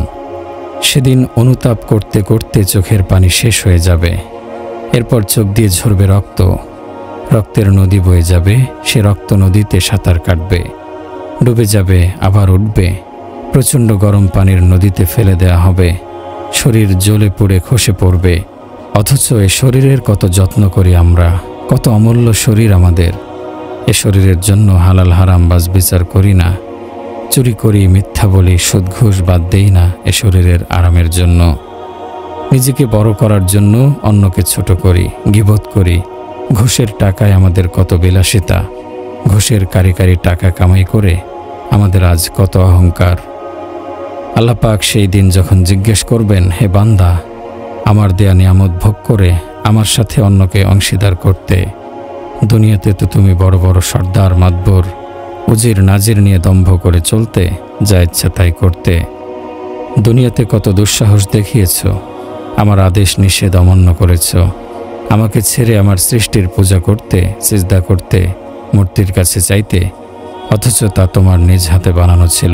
সেদিন অনুতাপ করতে করতে চোখের পানি শেষ হয়ে যাবে। এরপর চোখ দিয়ে ঝরবে রক্ত, রক্তের নদী বয়ে যাবে, সে রক্ত নদীতে সাঁতার কাটবে, ডুবে যাবে, আবার উঠবে, প্রচণ্ড গরম পানির নদীতে ফেলে দেয়া হবে, শরীর জ্বলে পুড়ে খসে পড়বে। অথচ এ শরীরের কত যত্ন করি আমরা, কত অমূল্য শরীর আমাদের। এ শরীরের জন্য হালাল হারাম বাজ বিচার করি না, চুরি করি, মিথ্যা বলি, সুদ ঘুষ বাদ দেই না এ শরীরের আরামের জন্য। নিজেকে বড় করার জন্য অন্যকে ছোট করি, গীবত করি। ঘুষের টাকায় আমাদের কত বিলাসিতা, ঘুষের কারি কারি টাকা কামাই করে আমাদের আজ কত অহংকার। আল্লাহ পাক সেই দিন যখন জিজ্ঞেস করবেন, হে বান্দা, আমার দেয়া নিয়ামত ভোগ করে আমার সাথে অন্যকে অংশীদার করতে। দুনিয়াতে তো তুমি বড় বড় সর্দার, মাতবর, উজির নাজির নিয়ে দম্ভ করে চলতে, যা ইচ্ছা তাই করতে। দুনিয়াতে কত দুঃসাহস দেখিয়েছ, আমার আদেশ নিষেধ অমান্য করেছ, আমাকে ছেড়ে আমার সৃষ্টির পূজা করতে, সিজদা করতে, মূর্তির কাছে চাইতে, অথচ তা তোমার নিজ হাতে বানানো ছিল।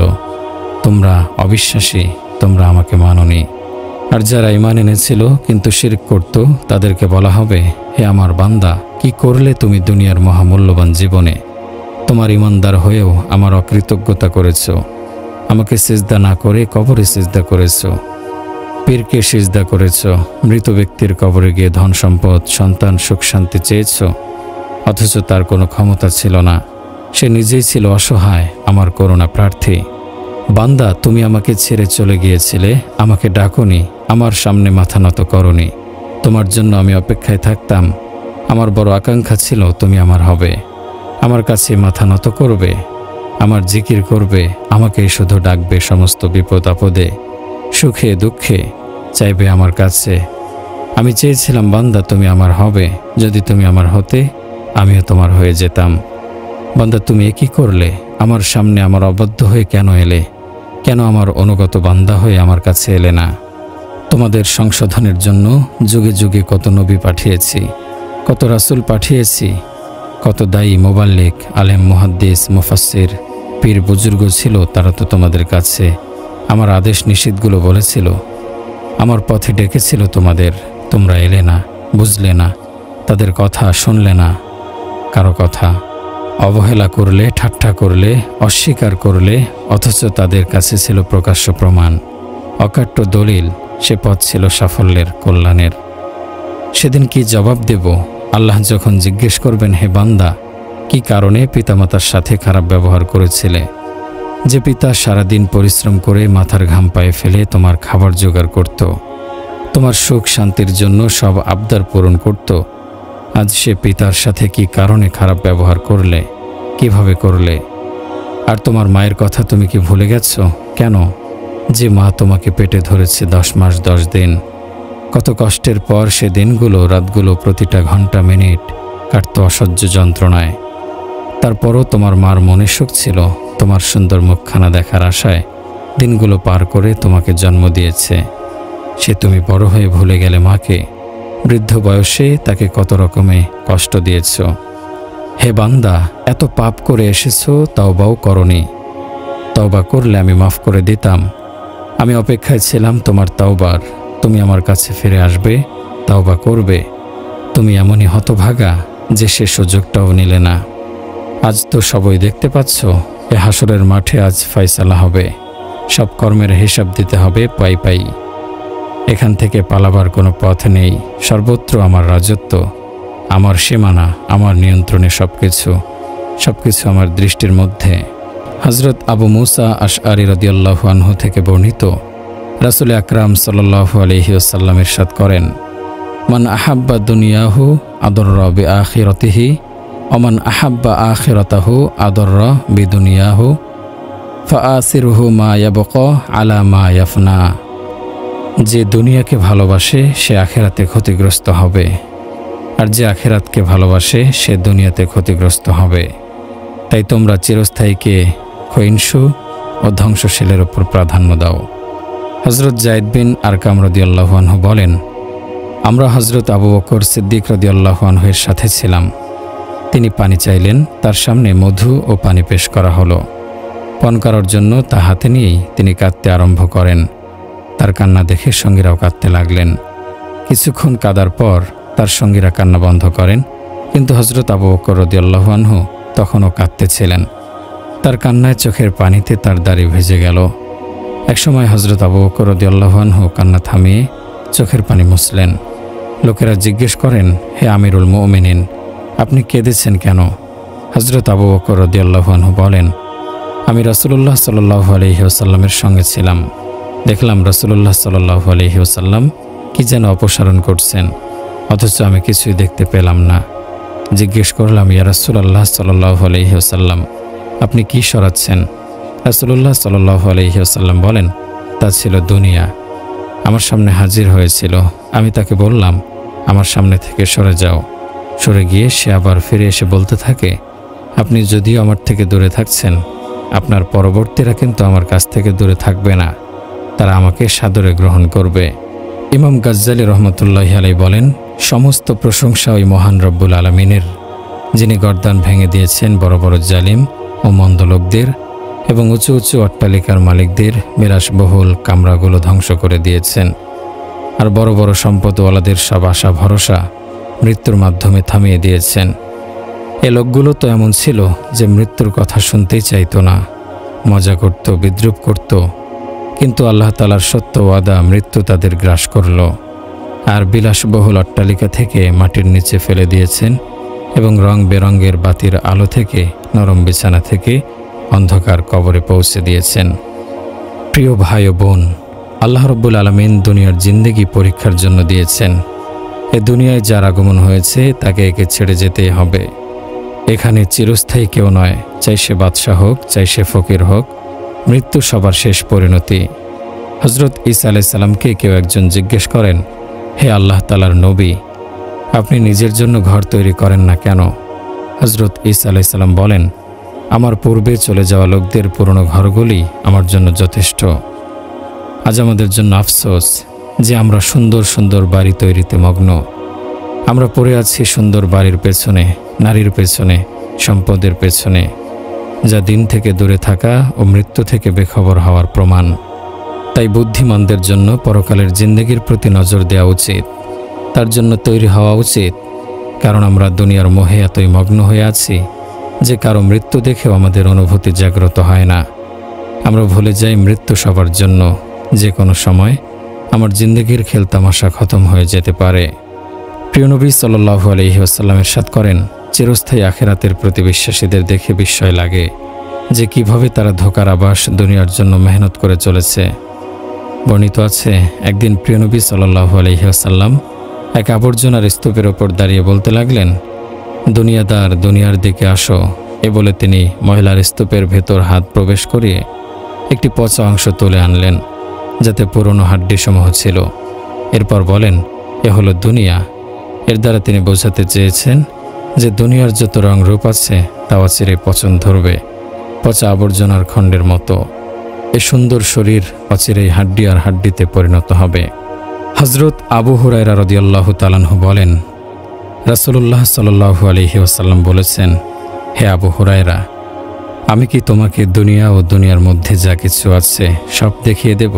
তোমরা অবিশ্বাসী, তোমরা আমাকে মানোনি। আর যারা ঈমান এনেছিল কিন্তু শিরক করত, তাদেরকে বলা হবে, হে আমার বান্দা, কি করলে তুমি দুনিয়ার মহামূল্যবান জীবনে? তোমার ঈমানদার হয়েও আমার অকৃতজ্ঞতা করেছ, আমাকে সিজদা না করে কবরে সিজদা করেছ, পীরকে সিজদা করেছ, মৃত ব্যক্তির কবরে গিয়ে ধন সম্পদ, সন্তান, সুখ শান্তি চেয়েছ, অথচ তার কোনো ক্ষমতা ছিল না। সে নিজেই ছিল অসহায়, আমার করুণা প্রার্থী। বান্দা, তুমি আমাকে ছেড়ে চলে গিয়েছিলে, আমাকে ডাকোনি, আমার সামনে মাথা নত করনি। তোমার জন্য আমি অপেক্ষায় থাকতাম। আমার বড় আকাঙ্ক্ষা ছিল তুমি আমার হবে, আমার কাছে মাথা নত করবে, আমার জিকির করবে, আমাকে শুধু ডাকবে সমস্ত বিপদ আপদে, সুখে দুঃখে, চাইবে আমার কাছে। আমি চেয়েছিলাম বান্দা তুমি আমার হবে, যদি তুমি আমার হতে আমিও তোমার হয়ে যেতাম। বান্দা, তুমি এ কি করলে? আমার সামনে আমার অবাধ্য হয়ে কেন এলে? কেন আমার অনুগত বান্দা হয়ে আমার কাছে এলে না? তোমাদের সংশোধনের জন্য যুগে যুগে কত নবী পাঠিয়েছি, কত রাসূল পাঠিয়েছি, কত দায়ী, মুবাল্লিগ, আলেম, মুহাদ্দিস, মুফাসসির, পীর বুজুর্গ ছিল। তারা তো তোমাদের কাছে আমার আদেশ নিষেধগুলো বলেছিল, আমার পথে ডেকেছিল তোমাদের, তোমরা এলে না, বুঝলে না, তাদের কথা শুনলে না। কারো কথা অবহেলা করলে, ঠাট্টা করলে, অস্বীকার করলে, অথচ তাদের কাছে ছিল প্রকাশ্য প্রমাণ, অকাট্য দলিল। সে পথ ছিল সাফল্যের, কল্যাণের। সেদিন কি জবাব দেব? আল্লাহ যখন জিজ্ঞেস করবেন, হে বান্দা, কি কারণে পিতামাতার সাথে খারাপ ব্যবহার করেছিলে? যে পিতা সারাদিন পরিশ্রম করে মাথার ঘাম পায়ে ফেলে তোমার খাবার জোগাড় করত, তোমার সুখ শান্তির জন্য সব আবদার পূরণ করত, আজ সে পিতার সাথে কি কারণে খারাপ ব্যবহার করলে, কিভাবে করলে? আর তোমার মায়ের কথা তুমি কি ভুলে গেছ? কেন? যে মা তোমাকে পেটে ধরেছে 10 মাস 10 দিন। কত কষ্টের পর সে দিনগুলো, রাতগুলো, প্রতিটা ঘন্টা মিনিট কাটত অসহ্য যন্ত্রণায়। তারপরও তোমার মার মনে সুখ ছিল, তোমার সুন্দর মুখখানা দেখার আশায় দিনগুলো পার করে তোমাকে জন্ম দিয়েছে। সে তুমি বড় হয়ে ভুলে গেলে মাকে, বৃদ্ধ বয়সে তাকে কত রকমে কষ্ট দিয়েছ। হে বান্দা, এত পাপ করে এসেছো, তাওবাও করনি। তওবা করলে আমি মাফ করে দিতাম। আমি অপেক্ষায় ছিলাম তোমার তাওবার। তুমি আমার কাছে ফিরে আসবে, তাওবা করবে। তুমি এমনই হতভাগা যে সে সুযোগটাও নিলে না। আজ তো সবই দেখতে পাচ্ছ, এ হাসরের মাঠে আজ ফয়সালা হবে। সব কর্মের হিসাব দিতে হবে পাই পাই। এখান থেকে পালাবার কোনো পথ নেই। সর্বত্র আমার রাজত্ব, আমার সীমানা, আমার নিয়ন্ত্রণে সবকিছু আমার দৃষ্টির মধ্যে। হযরত আবু মুসা আশআরী রাদিয়াল্লাহু আনহু থেকে বর্ণিত, রাসূল আকরাম সাল্লাল্লাহু আলাইহি ওয়াসাল্লাম ইরশাদ করেন, মান আহাব্বা দুনিয়াহু আদররা বিআখিরাতিহি ওয়া মান আহাব্বা আখিরাতাহু আদররা বিদুনিয়াহু ফাআসিরুহু মা ইয়াবকা আলা মা ইয়াফনা। যে দুনিয়াকে ভালোবাসে সে আখিরাতে ক্ষতিগ্রস্ত হবে, আর যে আখিরাতকে ভালোবাসে সে দুনিয়াতে ক্ষতিগ্রস্ত হবে। তাই তোমরা চিরস্থায়ীকে ক্ষয়িষ্ণু ও ধ্বংসশীলের উপর প্রাধান্য দাও। হযরত যায়েদ বিন আরকাম রাদিয়াল্লাহু আনহু বলেন, আমরা হযরত আবু বকর সিদ্দিক রাদিয়াল্লাহু আনহু এর সাথে ছিলাম। তিনি পানি চাইলেন, তার সামনে মধু ও পানি পেশ করা হলো। পান করার জন্য তা হাতে নিয়েই তিনি কাঁদতে আরম্ভ করেন। তার কান্না দেখে সঙ্গীরাও কাঁদতে লাগলেন। কিছুক্ষণ কাঁদার পর তার সঙ্গীরা কান্না বন্ধ করেন, কিন্তু হযরত আবু বকর রাদিয়াল্লাহু আনহু তখনও কাঁদতেছিলেন। তার কান্নায় চোখের পানিতে তার দাড়ি ভেজে গেল। একসময় হযরত আবু বকর রাদিয়াল্লাহু আনহু কান্না থামিয়ে চোখের পানি মুছলেন। লোকেরা জিজ্ঞেস করেন, হে আমিরুল মুমিনিন, আপনি কেঁদেছেন কেন? হযরত আবু বকর রাদিয়াল্লাহু আনহু বলেন, আমি রাসূলুল্লাহ সাল্লাল্লাহু আলাইহি ওয়াসাল্লামের সঙ্গে ছিলাম। দেখলাম রাসূলুল্লাহ সাল্লাল্লাহু আলাইহি ওয়াসাল্লাম কি যেন অপসারণ করছেন, অথচ আমি কিছুই দেখতে পেলাম না। জিজ্ঞেস করলাম, ইয়া রাসূলুল্লাহ সাল্লাল্লাহু আলাইহি ওয়াসাল্লাম, আপনি কি সরাচ্ছেন? রাসূলুল্লাহ সাল্লাল্লাহু আলাইহি ওয়াসাল্লাম বলেন, তা ছিল দুনিয়া। আমার সামনে হাজির হয়েছিল। আমি তাকে বললাম, আমার সামনে থেকে সরে যাও। সরে গিয়ে সে আবার ফিরে এসে বলতে থাকে, আপনি যদিও আমার থেকে দূরে থাকছেন, আপনার পরবর্তীরা কিন্তু আমার কাছ থেকে দূরে থাকবে না, তারা আমাকে সাদরে গ্রহণ করবে। ইমাম গাজ্জালী রহমতুল্লাহি আলাইহি বলেন, সমস্ত প্রশংসা ওই মহান রব্বুল আলামিনের, যিনি গর্দান ভেঙে দিয়েছেন বড় বড় জালিম ও মন্দ লোকদের এবং উঁচু উঁচু অট্টালিকার মালিকদের বিলাসবহুল কামরাগুলো ধ্বংস করে দিয়েছেন, আর বড় বড় সম্পদওয়ালাদের সব আশা ভরসা মৃত্যুর মাধ্যমে থামিয়ে দিয়েছেন। এ লোকগুলো তো এমন ছিল যে মৃত্যুর কথা শুনতেই চাইতো না, মজা করত, বিদ্রুপ করত, কিন্তু আল্লাহ তাআলার সত্য ওয়াদা মৃত্যু তাদের গ্রাস করল, আর বিলাসবহুল অট্টালিকা থেকে মাটির নিচে ফেলে দিয়েছেন এবং রং বেরঙের বাতির আলো থেকে, নরম বিছানা থেকে অন্ধকার কবরে পৌঁছে দিয়েছেন। প্রিয় ভাই ও বোন, আল্লাহ রব্বুল আলামিন দুনিয়ার জিন্দেগি পরীক্ষার জন্য দিয়েছেন। এ দুনিয়ায় যার আগমন হয়েছে তাকে একে ছেড়ে যেতেই হবে। এখানে চিরস্থায়ী কেউ নয়, চাই সে বাদশাহ হোক, চাই সে ফকির হোক, মৃত্যু সবার শেষ পরিণতি। হযরত ঈসা আলাইহিস সালামকে কেউ একজন জিজ্ঞেস করেন, হে আল্লাহ তাআলার নবী, আপনি নিজের জন্য ঘর তৈরি করেন না কেন? হযরত ঈসা আলাইহিস সালাম বলেন, আমার পূর্বে চলে যাওয়া লোকদের পুরনো ঘরগুলি আমার জন্য যথেষ্ট। আজ আমাদের জন্য আফসোস যে আমরা সুন্দর সুন্দর বাড়ি তৈরিতে মগ্ন। আমরা পড়ে আছি সুন্দর বাড়ির পেছনে, নারীর পেছনে, সম্পদের পেছনে, যা দিন থেকে দূরে থাকা ও মৃত্যু থেকে বেখবর হওয়ার প্রমাণ। তাই বুদ্ধিমানদের জন্য পরকালের জিন্দেগির প্রতি নজর দেওয়া উচিত, তার জন্য তৈরি হওয়া উচিত। কারণ আমরা দুনিয়ার মোহে এতই মগ্ন হয়ে আছি যে কারো মৃত্যু দেখেও আমাদের অনুভূতি জাগ্রত হয় না। আমরা ভুলে যাই মৃত্যু সবার জন্য, যে কোনো সময় আমার জিন্দেগির খেলতামাশা খতম হয়ে যেতে পারে। প্রিয় নবী সাল্লাল্লাহু আলাইহি ওয়াসাল্লাম ইরশাদ করেন, চিরস্থায়ী আখিরাতের প্রতি বিশ্বাসীদের দেখে বিস্ময় লাগে যে কিভাবে তারা ধোঁকার আবাস দুনিয়ার জন্য মেহনত করে চলেছে। বর্ণিত আছে, একদিন প্রিয় নবী সাল্লাল্লাহু আলাইহি ওয়াসাল্লাম এক আবর্জনার স্তূপের ওপর দাঁড়িয়ে বলতে লাগলেন, দুনিয়াদার, দুনিয়ার দিকে আসো। এ বলে তিনি ময়লার স্তূপের ভেতর হাত প্রবেশ করিয়ে একটি পচা অংশ তুলে আনলেন, যাতে পুরনো হাড্ডিসমূহ ছিল। এরপর বলেন, এ হলো দুনিয়া। এর দ্বারা তিনি বোঝাতে চেয়েছেন যে দুনিয়ার যত রং রূপ আছে তা অচিরেই পচন ধরবে, পচা আবর্জনার খণ্ডের মতো। এ সুন্দর শরীর অচিরেই হাড্ডি আর হাড্ডিতে পরিণত হবে। হযরত আবু হুরায়রা রাদিয়াল্লাহু তাআলা আনহু বলেন, রাসূলুল্লাহ সাল্লাল্লাহু আলাইহি ওয়াসাল্লাম বলেছেন, হে আবু হুরায়রা, আমি কি তোমাকে দুনিয়া ও দুনিয়ার মধ্যে যা কিছু আছে সব দেখিয়ে দেব?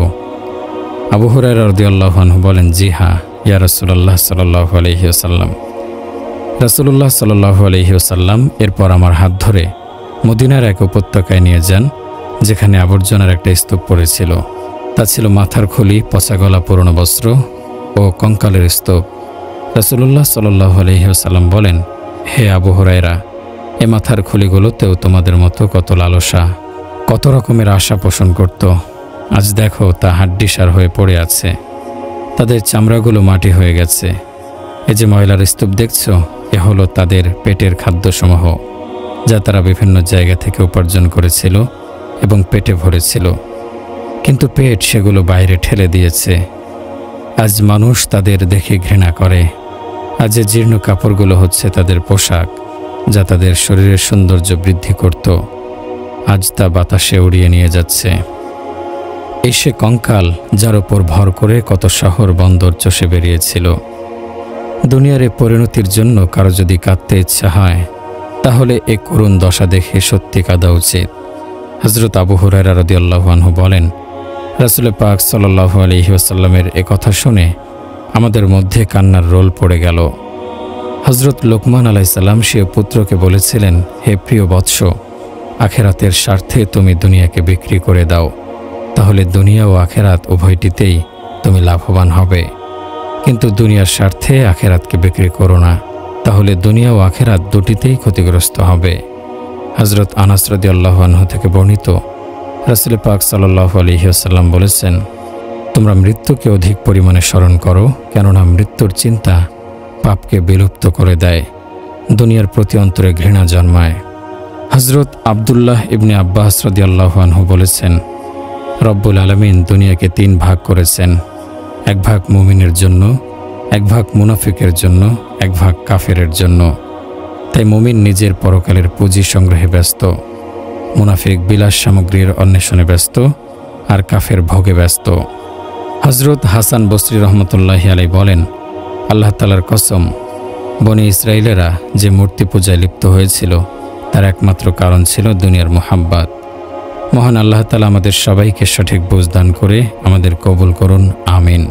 আবু হুরায়রা রাদিয়াল্লাহু আনহু বলেন, জি হ্যাঁ ইয়া রাসূলুল্লাহ সাল্লাল্লাহু আলাইহি ওয়াসাল্লাম। রাসূলুল্লাহ সাল্লাল্লাহু আলাইহি ওয়াসাল্লাম এরপর আমার হাত ধরে মদিনার এক উপত্যকায় নিয়ে যান, যেখানে আবর্জনার একটা স্তূপ পড়েছিল। তা ছিল মাথার খুলি, পচা গলা পুরনো বস্ত্র ও কঙ্কালের স্তূপ। রাসূলুল্লাহ সাল্লাল্লাহু আলাইহি ওয়াসাল্লাম বলেন, হে আবু হুরায়রা, এ মাথার খুলিগুলোতেও তোমাদের মতো কত লালসা, কত রকমের আশা পোষণ করত। আজ দেখো তা হাড্ডিসার হয়ে পড়ে আছে, তাদের চামড়াগুলো মাটি হয়ে গেছে। এই যে ময়লার স্তূপ দেখছ, এ হলো তাদের পেটের খাদ্যসমূহ, যা তারা বিভিন্ন জায়গা থেকে উপার্জন করেছিল এবং পেটে ভরেছিল, কিন্তু পেট সেগুলো বাইরে ঠেলে দিয়েছে। আজ মানুষ তাদের দেখে ঘৃণা করে। আজ যে জীর্ণ কাপড়গুলো হচ্ছে তাদের পোশাক, যা তাদের শরীরের সৌন্দর্য বৃদ্ধি করত, আজ তা বাতাসে উড়িয়ে নিয়ে যাচ্ছে। এই সে কঙ্কাল যার ওপর ভর করে কত শহর বন্দর চষে বেরিয়েছিল। দুনিয়ার এ পরিণতির জন্য কারো যদি কাঁদতে ইচ্ছা হয়, তাহলে এ করুণ দশা দেখে সত্যি কাঁদা উচিত। হযরত আবু হুরায়রা রাদিয়াল্লাহু আনহু বলেন, রাসূল পাক সাল্লাল্লাহু আলাইহি ওয়াসাল্লামের এ কথা শুনে আমাদের মধ্যে কান্নার রোল পড়ে গেল। হযরত লোকমান আলাইহিস সালাম সে পুত্রকে বলেছিলেন, হে প্রিয় বৎস, আখিরাতের স্বার্থে তুমি দুনিয়াকে বিক্রি করে দাও, তাহলে দুনিয়া ও আখিরাত উভয়টিতেই তুমি লাভবান হবে। কিন্তু দুনিয়ার স্বার্থে আখিরাতকে বিক্রি করো না, তাহলে দুনিয়া ও আখিরাত দুটিতেই ক্ষতিগ্রস্ত হবে। হযরত আনাস রাদিয়াল্লাহু আনহু থেকে বর্ণিত, রাসূল পাক সাল্লাল্লাহু আলাইহি ওয়াসাল্লাম বলেছেন, তোমরা মৃত্যুকে অধিক পরিমাণে স্মরণ করো, কেননা মৃত্যুর চিন্তা পাপকে বিলুপ্ত করে দেয়, দুনিয়ার প্রতি অন্তরে ঘৃণা জন্মায়। হযরত আব্দুল্লাহ ইবনে আব্বাস রাদিয়াল্লাহু আনহু বলেছেন, রব্বুল আলামিন দুনিয়াকে 3 ভাগ করেছেন, এক ভাগ মুমিনের জন্য, এক ভাগ মুনাফিকের জন্য, এক ভাগ কাফেরের জন্য। তাই মুমিন নিজের পরকালের পুঁজি সংগ্রহে ব্যস্ত, মুনাফিক বিলাস সামগ্রীর অন্বেষণে ব্যস্ত, আর কাফের ভোগে ব্যস্ত। হযরত হাসান বসরি রহমতুল্লাহি আলাইহি বলেন, আল্লাহ তাআলার কসম, বনি ইসরাইলেরা যে মূর্তি পূজায় লিপ্ত হয়েছিল তার একমাত্র কারণ ছিল দুনিয়ার মুহাব্বত। মহান আল্লাহ তাআলা আমাদের সবাইকে সঠিক বুঝ দান করে আমাদের কবুল করুন, আমিন।